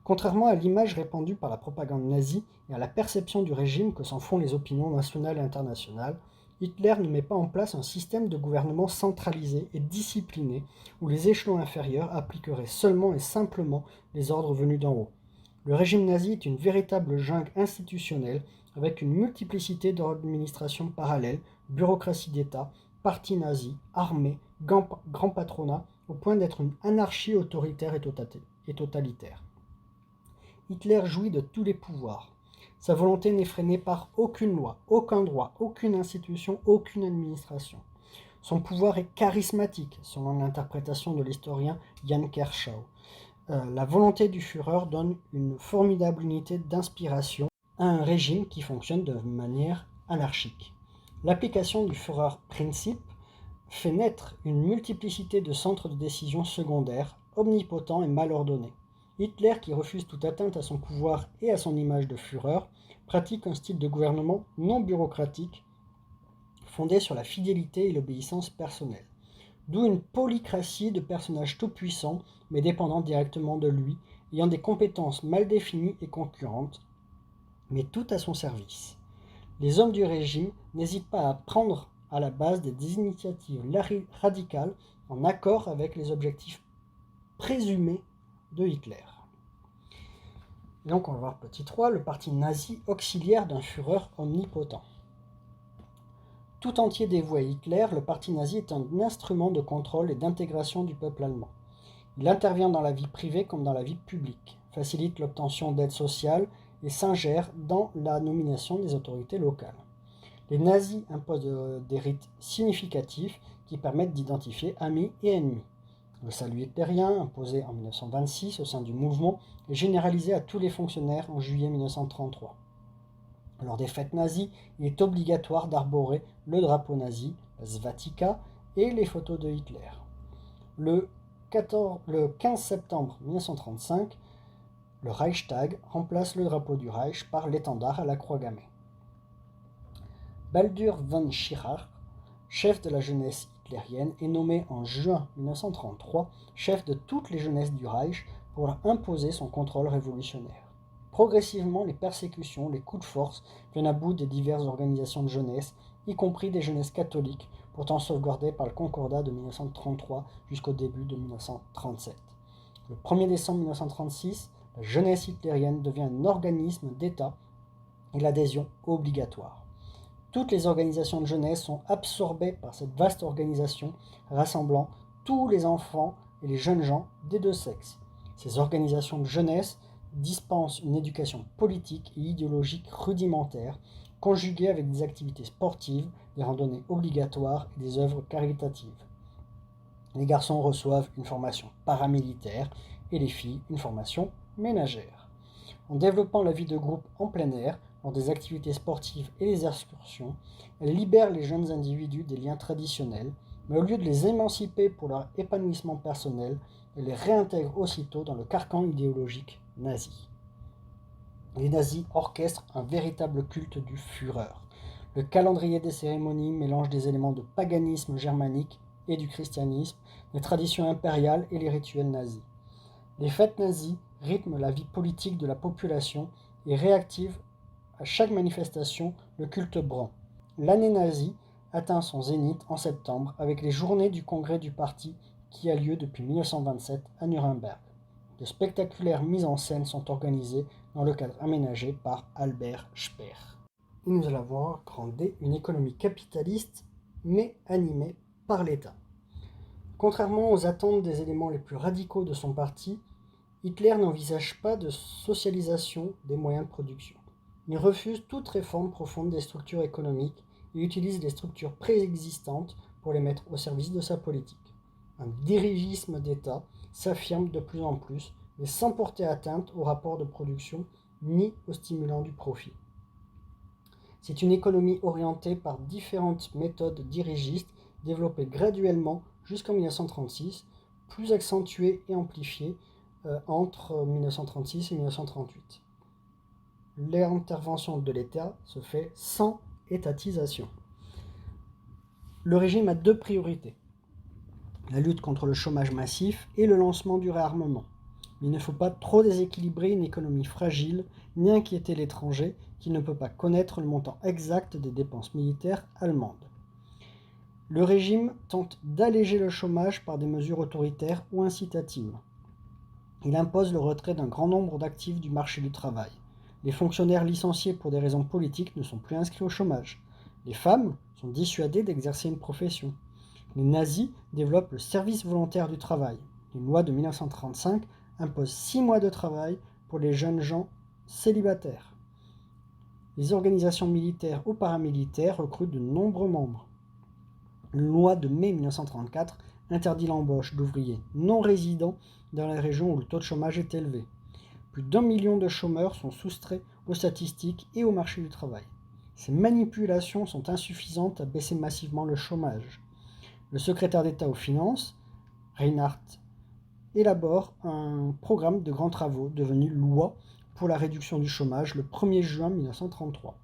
Contrairement à l'image répandue par la propagande nazie et à la perception du régime que s'en font les opinions nationales et internationales, Hitler ne met pas en place un système de gouvernement centralisé et discipliné où les échelons inférieurs appliqueraient seulement et simplement les ordres venus d'en haut. Le régime nazi est une véritable jungle institutionnelle avec une multiplicité d'administrations parallèles, bureaucratie d'État, parti nazi, armée, grand patronat, au point d'être une anarchie autoritaire et totalitaire. Hitler jouit de tous les pouvoirs. Sa volonté n'est freinée par aucune loi, aucun droit, aucune institution, aucune administration. Son pouvoir est charismatique, selon l'interprétation de l'historien Jan Kershaw. La volonté du Führer donne une formidable unité d'inspiration à un régime qui fonctionne de manière anarchique. L'application du Führerprinzip fait naître une multiplicité de centres de décision secondaires, omnipotents et mal ordonnés. Hitler, qui refuse toute atteinte à son pouvoir et à son image de Führer, pratique un style de gouvernement non bureaucratique, fondé sur la fidélité et l'obéissance personnelle. D'où une polycratie de personnages tout-puissants, mais dépendant directement de lui, ayant des compétences mal définies et concurrentes, mais toutes à son service. Les hommes du régime n'hésitent pas à prendre à la base des initiatives radicales en accord avec les objectifs présumés de Hitler. Et donc on va voir petit 3, le parti nazi auxiliaire d'un Führer omnipotent. Tout entier dévoué à Hitler, le parti nazi est un instrument de contrôle et d'intégration du peuple allemand. Il intervient dans la vie privée comme dans la vie publique, facilite l'obtention d'aides sociales et s'ingère dans la nomination des autorités locales. Les nazis imposent des rites significatifs qui permettent d'identifier amis et ennemis. Le salut hitlérien, imposé en 1926 au sein du mouvement, est généralisé à tous les fonctionnaires en juillet 1933. Lors des fêtes nazies, il est obligatoire d'arborer le drapeau nazi, la Svatika, et les photos de Hitler. Le 15 septembre 1935, le Reichstag remplace le drapeau du Reich par l'étendard à la croix gammée. Baldur von Schirach, chef de la jeunesse hitlérienne, est nommé en juin 1933 chef de toutes les jeunesses du Reich pour leur imposer son contrôle révolutionnaire. Progressivement, les persécutions, les coups de force viennent à bout des diverses organisations de jeunesse, y compris des jeunesses catholiques, pourtant sauvegardées par le Concordat de 1933 jusqu'au début de 1937. Le 1er décembre 1936, la jeunesse hitlérienne devient un organisme d'État et l'adhésion obligatoire. Toutes les organisations de jeunesse sont absorbées par cette vaste organisation rassemblant tous les enfants et les jeunes gens des deux sexes. Ces organisations de jeunesse dispensent une éducation politique et idéologique rudimentaire, conjuguée avec des activités sportives, des randonnées obligatoires et des œuvres caritatives. Les garçons reçoivent une formation paramilitaire et les filles une formation ménagère. En développant la vie de groupe en plein air, lors des activités sportives et les excursions, elle libère les jeunes individus des liens traditionnels, mais au lieu de les émanciper pour leur épanouissement personnel, elle les réintègre aussitôt dans le carcan idéologique nazi. Les nazis orchestrent un véritable culte du Führer. Le calendrier des cérémonies mélange des éléments de paganisme germanique et du christianisme, les traditions impériales et les rituels nazis. Les fêtes nazies rythment la vie politique de la population et réactivent à chaque manifestation le culte brun. L'année nazie atteint son zénith en septembre avec les journées du congrès du parti qui a lieu depuis 1927 à Nuremberg. De spectaculaires mises en scène sont organisées dans le cadre aménagé par Albert Speer. Et nous allons voir grandir une économie capitaliste mais animée par l'État. Contrairement aux attentes des éléments les plus radicaux de son parti, Hitler n'envisage pas de socialisation des moyens de production. Il refuse toute réforme profonde des structures économiques et utilise les structures préexistantes pour les mettre au service de sa politique. Un dirigisme d'État s'affirme de plus en plus, mais sans porter atteinte au rapport de production ni au stimulant du profit. C'est une économie orientée par différentes méthodes dirigistes développées graduellement jusqu'en 1936, plus accentuées et amplifiées entre 1936 et 1938. L'intervention de l'État se fait sans étatisation. Le régime a deux priorités: la lutte contre le chômage massif et le lancement du réarmement. Il ne faut pas trop déséquilibrer une économie fragile, ni inquiéter l'étranger qui ne peut pas connaître le montant exact des dépenses militaires allemandes. Le régime tente d'alléger le chômage par des mesures autoritaires ou incitatives. Il impose le retrait d'un grand nombre d'actifs du marché du travail. Les fonctionnaires licenciés pour des raisons politiques ne sont plus inscrits au chômage. Les femmes sont dissuadées d'exercer une profession. Les nazis développent le service volontaire du travail. Une loi de 1935 impose 6 mois de travail pour les jeunes gens célibataires. Les organisations militaires ou paramilitaires recrutent de nombreux membres. Une loi de mai 1934 interdit l'embauche d'ouvriers non résidents dans les régions où le taux de chômage est élevé. Plus d'1 million de chômeurs sont soustraits aux statistiques et au marché du travail. Ces manipulations sont insuffisantes à baisser massivement le chômage. Le secrétaire d'État aux Finances, Reinhard, élabore un programme de grands travaux devenu loi pour la réduction du chômage le 1er juin 1933.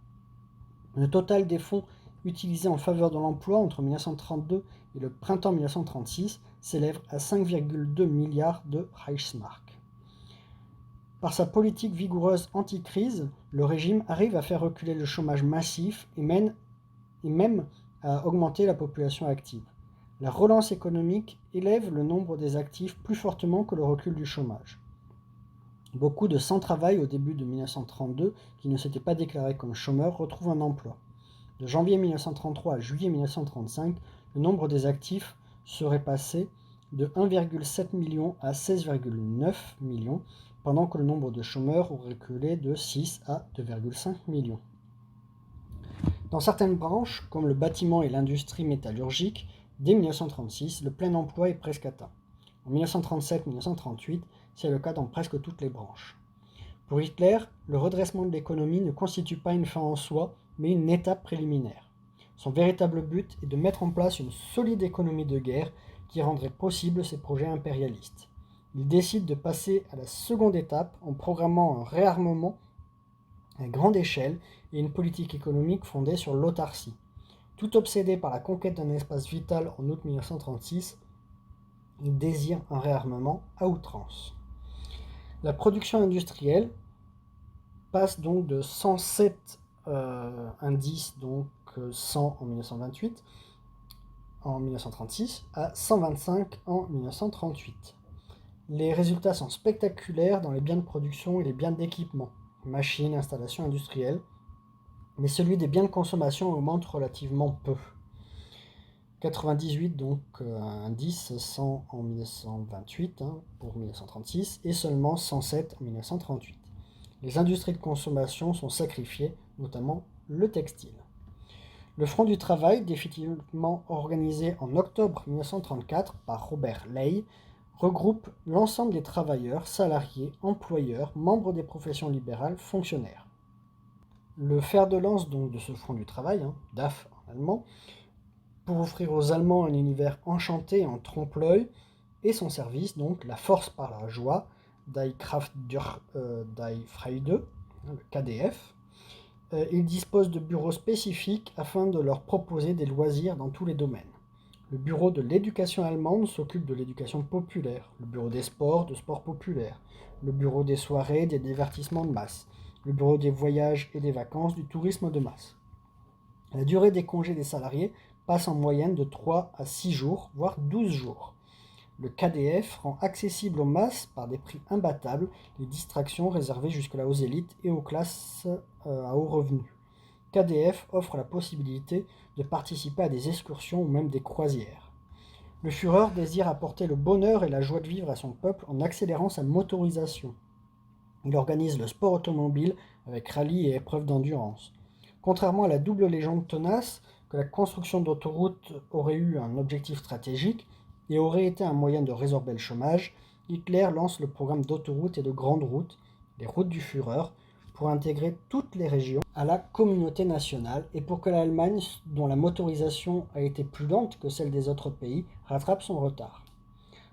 Le total des fonds utilisés en faveur de l'emploi entre 1932 et le printemps 1936 s'élève à 5,2 milliards de Reichsmark. Par sa politique vigoureuse anti-crise, le régime arrive à faire reculer le chômage massif et même à augmenter la population active. La relance économique élève le nombre des actifs plus fortement que le recul du chômage. Beaucoup de sans-travail au début de 1932 qui ne s'étaient pas déclarés comme chômeurs retrouvent un emploi. De janvier 1933 à juillet 1935, le nombre des actifs serait passé de 1,7 million à 16,9 millions, pendant que le nombre de chômeurs aurait reculé de 6 à 2,5 millions. Dans certaines branches, comme le bâtiment et l'industrie métallurgique, dès 1936, le plein emploi est presque atteint. En 1937-1938, c'est le cas dans presque toutes les branches. Pour Hitler, le redressement de l'économie ne constitue pas une fin en soi, mais une étape préliminaire. Son véritable but est de mettre en place une solide économie de guerre qui rendrait possible ses projets impérialistes. Il décide de passer à la seconde étape en programmant un réarmement à grande échelle et une politique économique fondée sur l'autarcie. Tout obsédé par la conquête d'un espace vital en août 1936, il désire un réarmement à outrance. La production industrielle passe donc de 107 indices, donc 100 en 1928, en 1936, à 125 en 1938. Les résultats sont spectaculaires dans les biens de production et les biens d'équipement, machines, installations industrielles, mais celui des biens de consommation augmente relativement peu. 98 donc indice, 100 en 1928 pour 1936 et seulement 107 en 1938. Les industries de consommation sont sacrifiées, notamment le textile. Le Front du Travail, définitivement organisé en octobre 1934 par Robert Ley, regroupe l'ensemble des travailleurs, salariés, employeurs, membres des professions libérales, fonctionnaires. Le fer de lance donc de ce front du travail, DAF en allemand, pour offrir aux Allemands un univers enchanté en trompe-l'œil, et son service, donc la force par la joie, Die Kraft durch die Freude, le KDF. Il dispose de bureaux spécifiques afin de leur proposer des loisirs dans tous les domaines. Le bureau de l'éducation allemande s'occupe de l'éducation populaire, le bureau des sports, de sport populaire, le bureau des soirées, des divertissements de masse, le bureau des voyages et des vacances, du tourisme de masse. La durée des congés des salariés passe en moyenne de 3 à 6 jours, voire 12 jours. Le KDF rend accessible aux masses, par des prix imbattables, les distractions réservées jusque-là aux élites et aux classes à haut revenu. KDF offre la possibilité de participer à des excursions ou même des croisières. Le Führer désire apporter le bonheur et la joie de vivre à son peuple en accélérant sa motorisation. Il organise le sport automobile avec rallye et épreuves d'endurance. Contrairement à la double légende tenace que la construction d'autoroutes aurait eu un objectif stratégique et aurait été un moyen de résorber le chômage, Hitler lance le programme d'autoroutes et de grandes routes, les routes du Führer, pour intégrer toutes les régions à la communauté nationale et pour que l'Allemagne, dont la motorisation a été plus lente que celle des autres pays, rattrape son retard.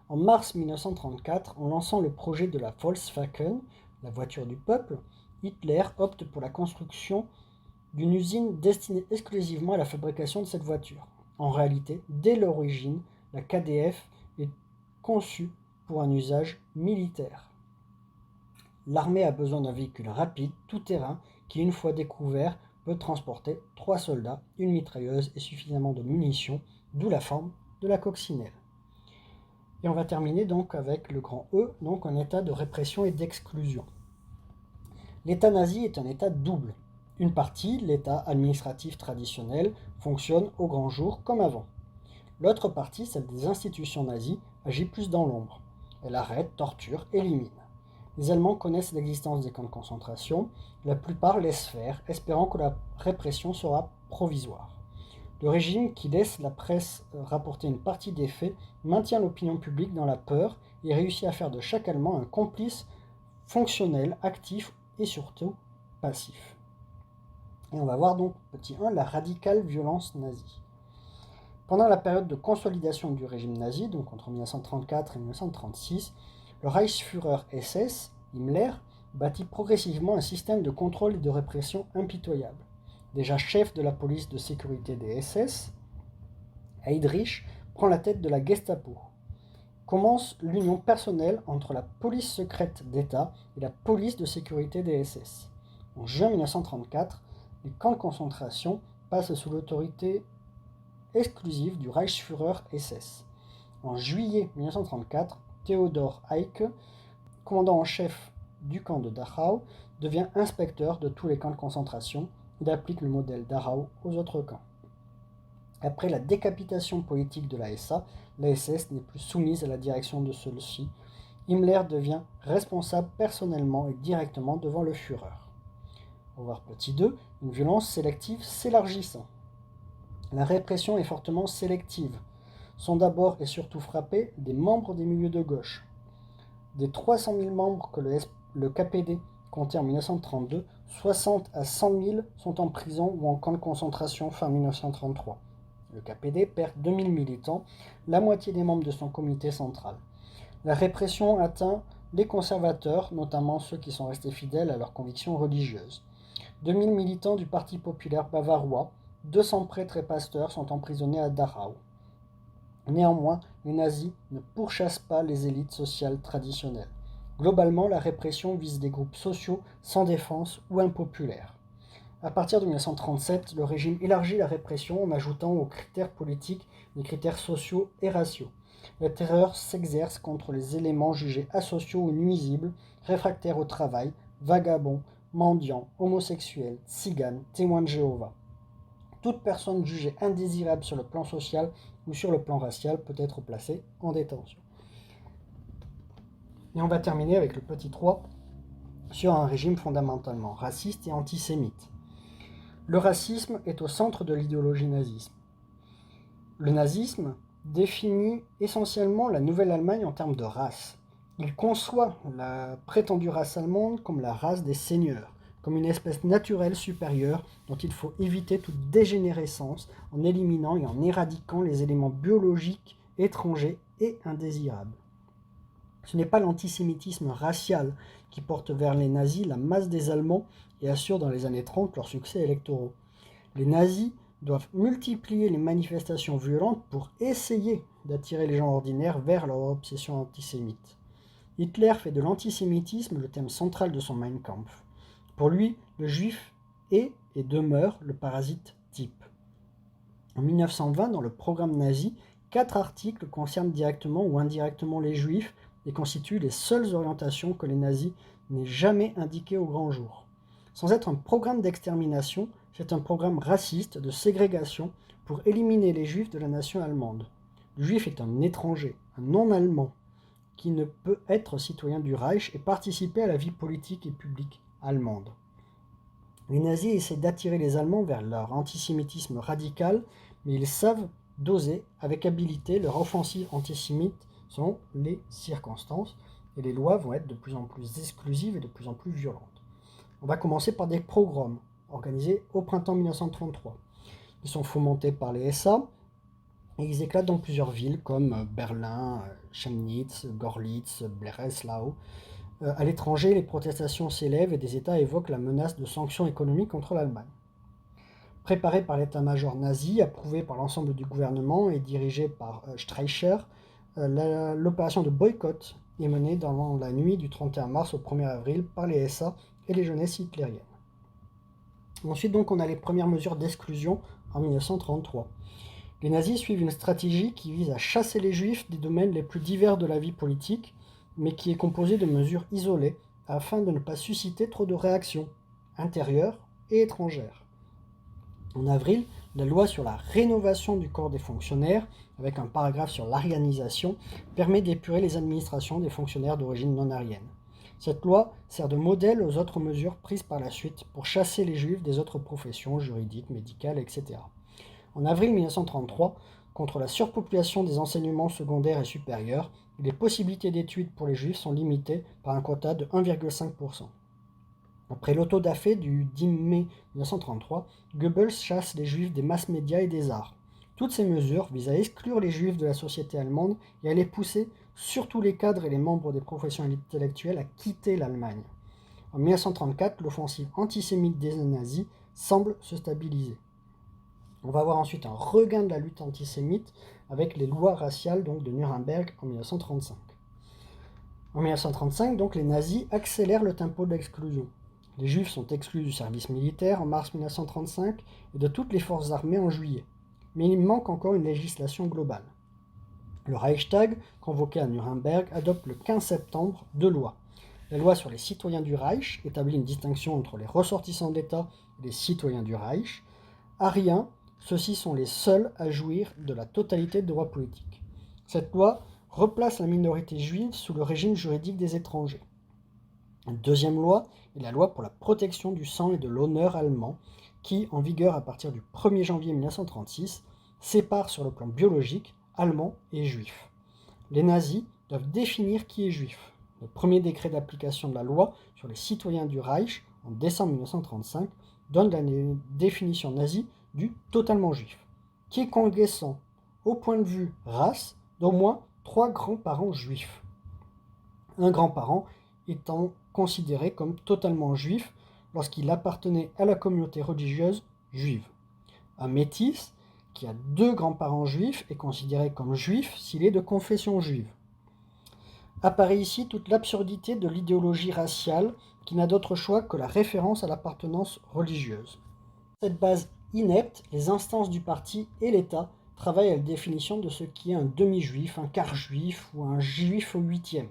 En mars 1934, en lançant le projet de la Volkswagen, la voiture du peuple, Hitler opte pour la construction d'une usine destinée exclusivement à la fabrication de cette voiture. En réalité, dès l'origine, la KDF est conçue pour un usage militaire. L'armée a besoin d'un véhicule rapide, tout-terrain, qui, une fois découvert, peut transporter 3 soldats, une mitrailleuse et suffisamment de munitions, d'où la forme de la coccinelle. Et on va terminer donc avec le grand E, donc un état de répression et d'exclusion. L'état nazi est un état double. Une partie, l'état administratif traditionnel, fonctionne au grand jour comme avant. L'autre partie, celle des institutions nazies, agit plus dans l'ombre. Elle arrête, torture, élimine. Les Allemands connaissent l'existence des camps de concentration, la plupart laissent faire, espérant que la répression sera provisoire. Le régime, qui laisse la presse rapporter une partie des faits, maintient l'opinion publique dans la peur et réussit à faire de chaque Allemand un complice fonctionnel, actif et surtout passif. Et on va voir donc, petit 1, la radicale violence nazie. Pendant la période de consolidation du régime nazi, donc entre 1934 et 1936, le Reichsführer SS, Himmler, bâtit progressivement un système de contrôle et de répression impitoyable. Déjà chef de la police de sécurité des SS, Heydrich prend la tête de la Gestapo. Commence l'union personnelle entre la police secrète d'État et la police de sécurité des SS. En juin 1934, les camps de concentration passent sous l'autorité exclusive du Reichsführer SS. En juillet 1934, Theodor Eicke, commandant en chef du camp de Dachau, devient inspecteur de tous les camps de concentration. Il applique le modèle Dachau aux autres camps. Après la décapitation politique de la SA, la SS n'est plus soumise à la direction de celle-ci. Himmler devient responsable personnellement et directement devant le Führer. On va voir petit 2, une violence sélective s'élargissant. La répression est fortement sélective. Sont d'abord et surtout frappés des membres des milieux de gauche. Des 300 000 membres que le KPD comptait en 1932, 60 à 100 000 sont en prison ou en camp de concentration fin 1933. Le KPD perd 2000 militants, la moitié des membres de son comité central. La répression atteint les conservateurs, notamment ceux qui sont restés fidèles à leurs convictions religieuses. 2000 militants du Parti populaire bavarois, 200 prêtres et pasteurs sont emprisonnés à Dachau. Néanmoins, les nazis ne pourchassent pas les élites sociales traditionnelles. Globalement, la répression vise des groupes sociaux sans défense ou impopulaires. À partir de 1937, le régime élargit la répression en ajoutant aux critères politiques des critères sociaux et raciaux. La terreur s'exerce contre les éléments jugés asociaux ou nuisibles, réfractaires au travail, vagabonds, mendiants, homosexuels, tziganes, témoins de Jéhovah. Toute personne jugée indésirable sur le plan social ou sur le plan racial peut être placée en détention. Et on va terminer avec le petit 3 sur un régime fondamentalement raciste et antisémite. Le racisme est au centre de l'idéologie nazisme. Le nazisme définit essentiellement la Nouvelle-Allemagne en termes de race. Il conçoit la prétendue race allemande comme la race des seigneurs, comme une espèce naturelle supérieure dont il faut éviter toute dégénérescence en éliminant et en éradiquant les éléments biologiques étrangers et indésirables. Ce n'est pas l'antisémitisme racial qui porte vers les nazis la masse des Allemands et assure dans les années 30 leurs succès électoraux. Les nazis doivent multiplier les manifestations violentes pour essayer d'attirer les gens ordinaires vers leur obsession antisémite. Hitler fait de l'antisémitisme le thème central de son Mein Kampf. Pour lui, le juif est et demeure le parasite type. En 1920, dans le programme nazi, 4 articles concernent directement ou indirectement les juifs et constituent les seules orientations que les nazis n'aient jamais indiquées au grand jour. Sans être un programme d'extermination, c'est un programme raciste de ségrégation pour éliminer les juifs de la nation allemande. Le juif est un étranger, un non-allemand, qui ne peut être citoyen du Reich et participer à la vie politique et publique allemande. Les nazis essaient d'attirer les Allemands vers leur antisémitisme radical, mais ils savent doser avec habileté leur offensive antisémite selon les circonstances, et les lois vont être de plus en plus exclusives et de plus en plus violentes. On va commencer par des pogroms organisés au printemps 1933. Ils sont fomentés par les SA et ils éclatent dans plusieurs villes comme Berlin, Chemnitz, Gorlitz, Breslau. À l'étranger, les protestations s'élèvent et des États évoquent la menace de sanctions économiques contre l'Allemagne. Préparé par l'état-major nazi, approuvé par l'ensemble du gouvernement et dirigé par Streicher, l'opération de boycott est menée dans la nuit du 31 mars au 1er avril par les SA et les jeunesses hitlériennes. Ensuite, donc, on a les premières mesures d'exclusion en 1933. Les nazis suivent une stratégie qui vise à chasser les juifs des domaines les plus divers de la vie politique, mais qui est composée de mesures isolées afin de ne pas susciter trop de réactions intérieures et étrangères. En avril, la loi sur la rénovation du corps des fonctionnaires, avec un paragraphe sur l'aryanisation, permet d'épurer les administrations des fonctionnaires d'origine non aryenne. Cette loi sert de modèle aux autres mesures prises par la suite pour chasser les juifs des autres professions juridiques, médicales, etc. En avril 1933, contre la surpopulation des enseignements secondaires et supérieurs, les possibilités d'études pour les juifs sont limitées par un quota de 1,5%. Après l'auto-da-fé du 10 mai 1933, Goebbels chasse les juifs des masses médias et des arts. Toutes ces mesures visent à exclure les juifs de la société allemande et à les pousser, surtout les cadres et les membres des professions intellectuelles, à quitter l'Allemagne. En 1934, l'offensive antisémite des nazis semble se stabiliser. On va avoir ensuite un regain de la lutte antisémite avec les lois raciales de Nuremberg en 1935. En 1935, donc, les nazis accélèrent le tempo d'exclusion. Les juifs sont exclus du service militaire en mars 1935 et de toutes les forces armées en juillet. Mais il manque encore une législation globale. Le Reichstag, convoqué à Nuremberg, adopte le 15 septembre 2 lois. La loi sur les citoyens du Reich établit une distinction entre les ressortissants de l'État et les citoyens du Reich. À rien, ceux-ci sont les seuls à jouir de la totalité de droits politiques. Cette loi replace la minorité juive sous le régime juridique des étrangers. Une deuxième loi est la loi pour la protection du sang et de l'honneur allemand, qui, en vigueur à partir du 1er janvier 1936, sépare sur le plan biologique Allemands et Juifs. Les nazis doivent définir qui est juif. Le premier décret d'application de la loi sur les citoyens du Reich, en décembre 1935, donne la définition nazie du totalement juif, qui est congressant, au point de vue race, d'au moins 3 grands-parents juifs. Un grand-parent étant considéré comme totalement juif lorsqu'il appartenait à la communauté religieuse juive. Un métis, qui a 2 grands-parents juifs, est considéré comme juif s'il est de confession juive. Apparaît ici toute l'absurdité de l'idéologie raciale qui n'a d'autre choix que la référence à l'appartenance religieuse. Cette base inepte, les instances du parti et l'État travaillent à la définition de ce qui est un demi-juif, un quart juif ou un juif au 8e.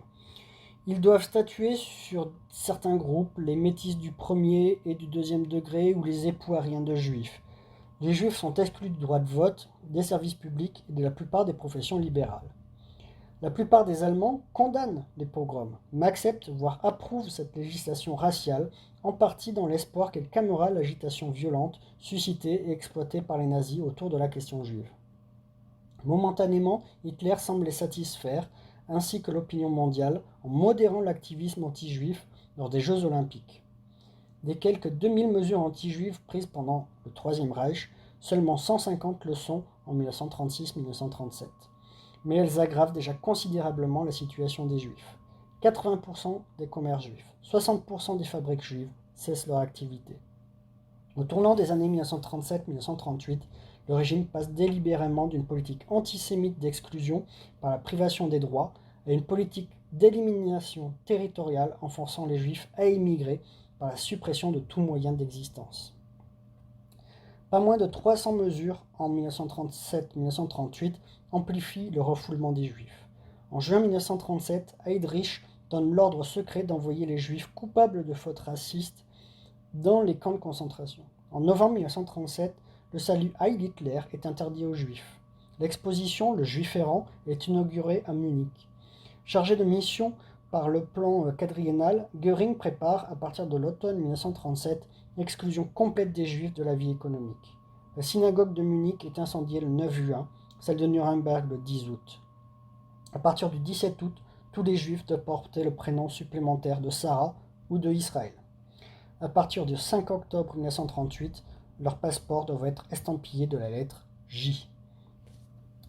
Ils doivent statuer sur certains groupes, les métis du 1er et du 2e degré ou les époux aryens de juifs. Les juifs sont exclus du droit de vote, des services publics et de la plupart des professions libérales. La plupart des Allemands condamnent les pogroms, mais acceptent, voire approuvent cette législation raciale, en partie dans l'espoir qu'elle calmera l'agitation violente suscitée et exploitée par les nazis autour de la question juive. Momentanément, Hitler semble les satisfaire, ainsi que l'opinion mondiale, en modérant l'activisme anti-juif lors des Jeux olympiques. Des quelques 2000 mesures anti-juives prises pendant le Troisième Reich, seulement 150 le sont en 1936-1937. Mais elles aggravent déjà considérablement la situation des Juifs. 80% des commerces juifs, 60% des fabriques juives cessent leur activité. Au tournant des années 1937-1938, le régime passe délibérément d'une politique antisémite d'exclusion par la privation des droits à une politique d'élimination territoriale en forçant les juifs à émigrer par la suppression de tout moyen d'existence. Pas moins de 300 mesures en 1937-1938 amplifient le refoulement des juifs. En juin 1937, Heydrich donne l'ordre secret d'envoyer les juifs coupables de fautes racistes dans les camps de concentration. En novembre 1937, le salut Heil Hitler est interdit aux juifs. L'exposition Le Juif errant est inaugurée à Munich. Chargé de mission par le plan quadriennal, Göring prépare, à partir de l'automne 1937, l'exclusion complète des juifs de la vie économique. La synagogue de Munich est incendiée le 9 juin, celle de Nuremberg le 10 août. À partir du 17 août, tous les juifs doivent porter le prénom supplémentaire de Sarah ou de Israël. À partir du 5 octobre 1938, leurs passeports doivent être estampillés de la lettre J.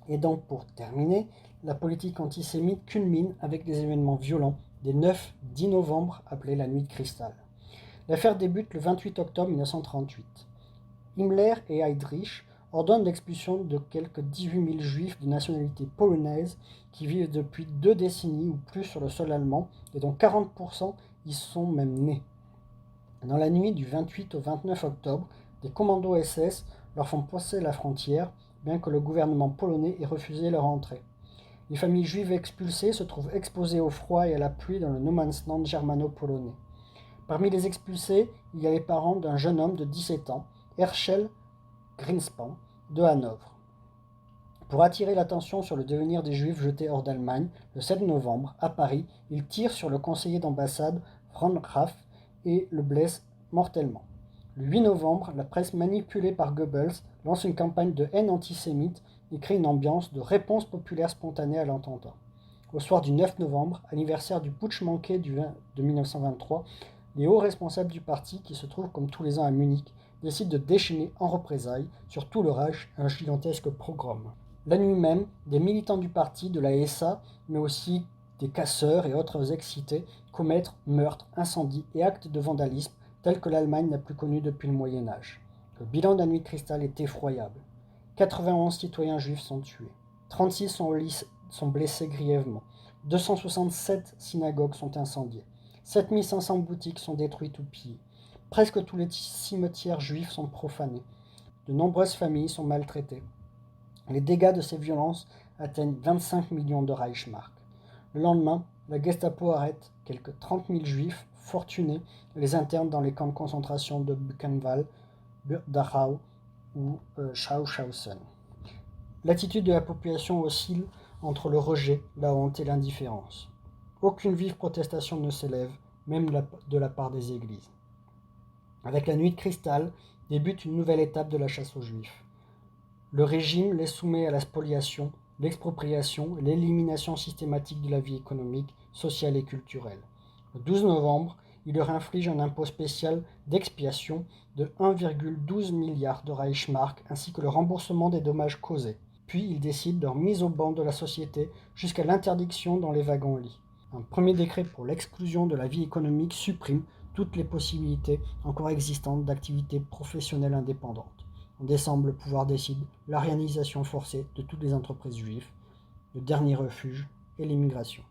Et donc, pour terminer, la politique antisémite culmine avec des événements violents des 9-10 novembre appelés la Nuit de Cristal. L'affaire débute le 28 octobre 1938. Himmler et Heydrich ordonnent l'expulsion de quelques 18 000 juifs de nationalité polonaise qui vivent depuis 2 décennies ou plus sur le sol allemand et dont 40% y sont même nés. Dans la nuit du 28 au 29 octobre, des commandos SS leur font passer la frontière, bien que le gouvernement polonais ait refusé leur entrée. Les familles juives expulsées se trouvent exposées au froid et à la pluie dans le no man's land germano-polonais. Parmi les expulsés, il y a les parents d'un jeune homme de 17 ans, Herschel Greenspan, de Hanovre. Pour attirer l'attention sur le devenir des Juifs jetés hors d'Allemagne, le 7 novembre, à Paris, il tire sur le conseiller d'ambassade Franz Graf et le blesse mortellement. Le 8 novembre, la presse manipulée par Goebbels lance une campagne de haine antisémite et crée une ambiance de réponse populaire spontanée à l'attentat. Au soir du 9 novembre, anniversaire du putsch manqué de 1923, les hauts responsables du parti, qui se trouvent comme tous les ans à Munich, décident de déchaîner en représailles sur tout le Reich un gigantesque pogrom. La nuit même, des militants du parti, de la SA, mais aussi des casseurs et autres excités, commettent meurtres, incendies et actes de vandalisme tels que l'Allemagne n'a plus connu depuis le Moyen-Âge. Le bilan de la Nuit de Cristal est effroyable. 91 citoyens juifs sont tués. 36 sont blessés grièvement. 267 synagogues sont incendiées. 7500 boutiques sont détruites ou pillées. Presque tous les cimetières juifs sont profanés. De nombreuses familles sont maltraitées. Les dégâts de ces violences atteignent 25 millions de Reichsmark. Le lendemain, la Gestapo arrête quelques 30 000 juifs fortunés et les interne dans les camps de concentration de Buchenwald, Dachau ou Schaffhausen. L'attitude de la population oscille entre le rejet, la honte et l'indifférence. Aucune vive protestation ne s'élève, même de la part des églises. Avec la Nuit de Cristal débute une nouvelle étape de la chasse aux Juifs. Le régime les soumet à la spoliation, l'expropriation et l'élimination systématique de la vie économique, sociale et culturelle. Le 12 novembre, il leur inflige un impôt spécial d'expiation de 1,12 milliard de Reichsmark ainsi que le remboursement des dommages causés. Puis il décide leur mise au banc de la société jusqu'à l'interdiction dans les wagons-lits. Un premier décret pour l'exclusion de la vie économique supprime toutes les possibilités encore existantes d'activités professionnelles indépendantes. En décembre, le pouvoir décide l'arianisation forcée de toutes les entreprises juives. Le dernier refuge est l'immigration.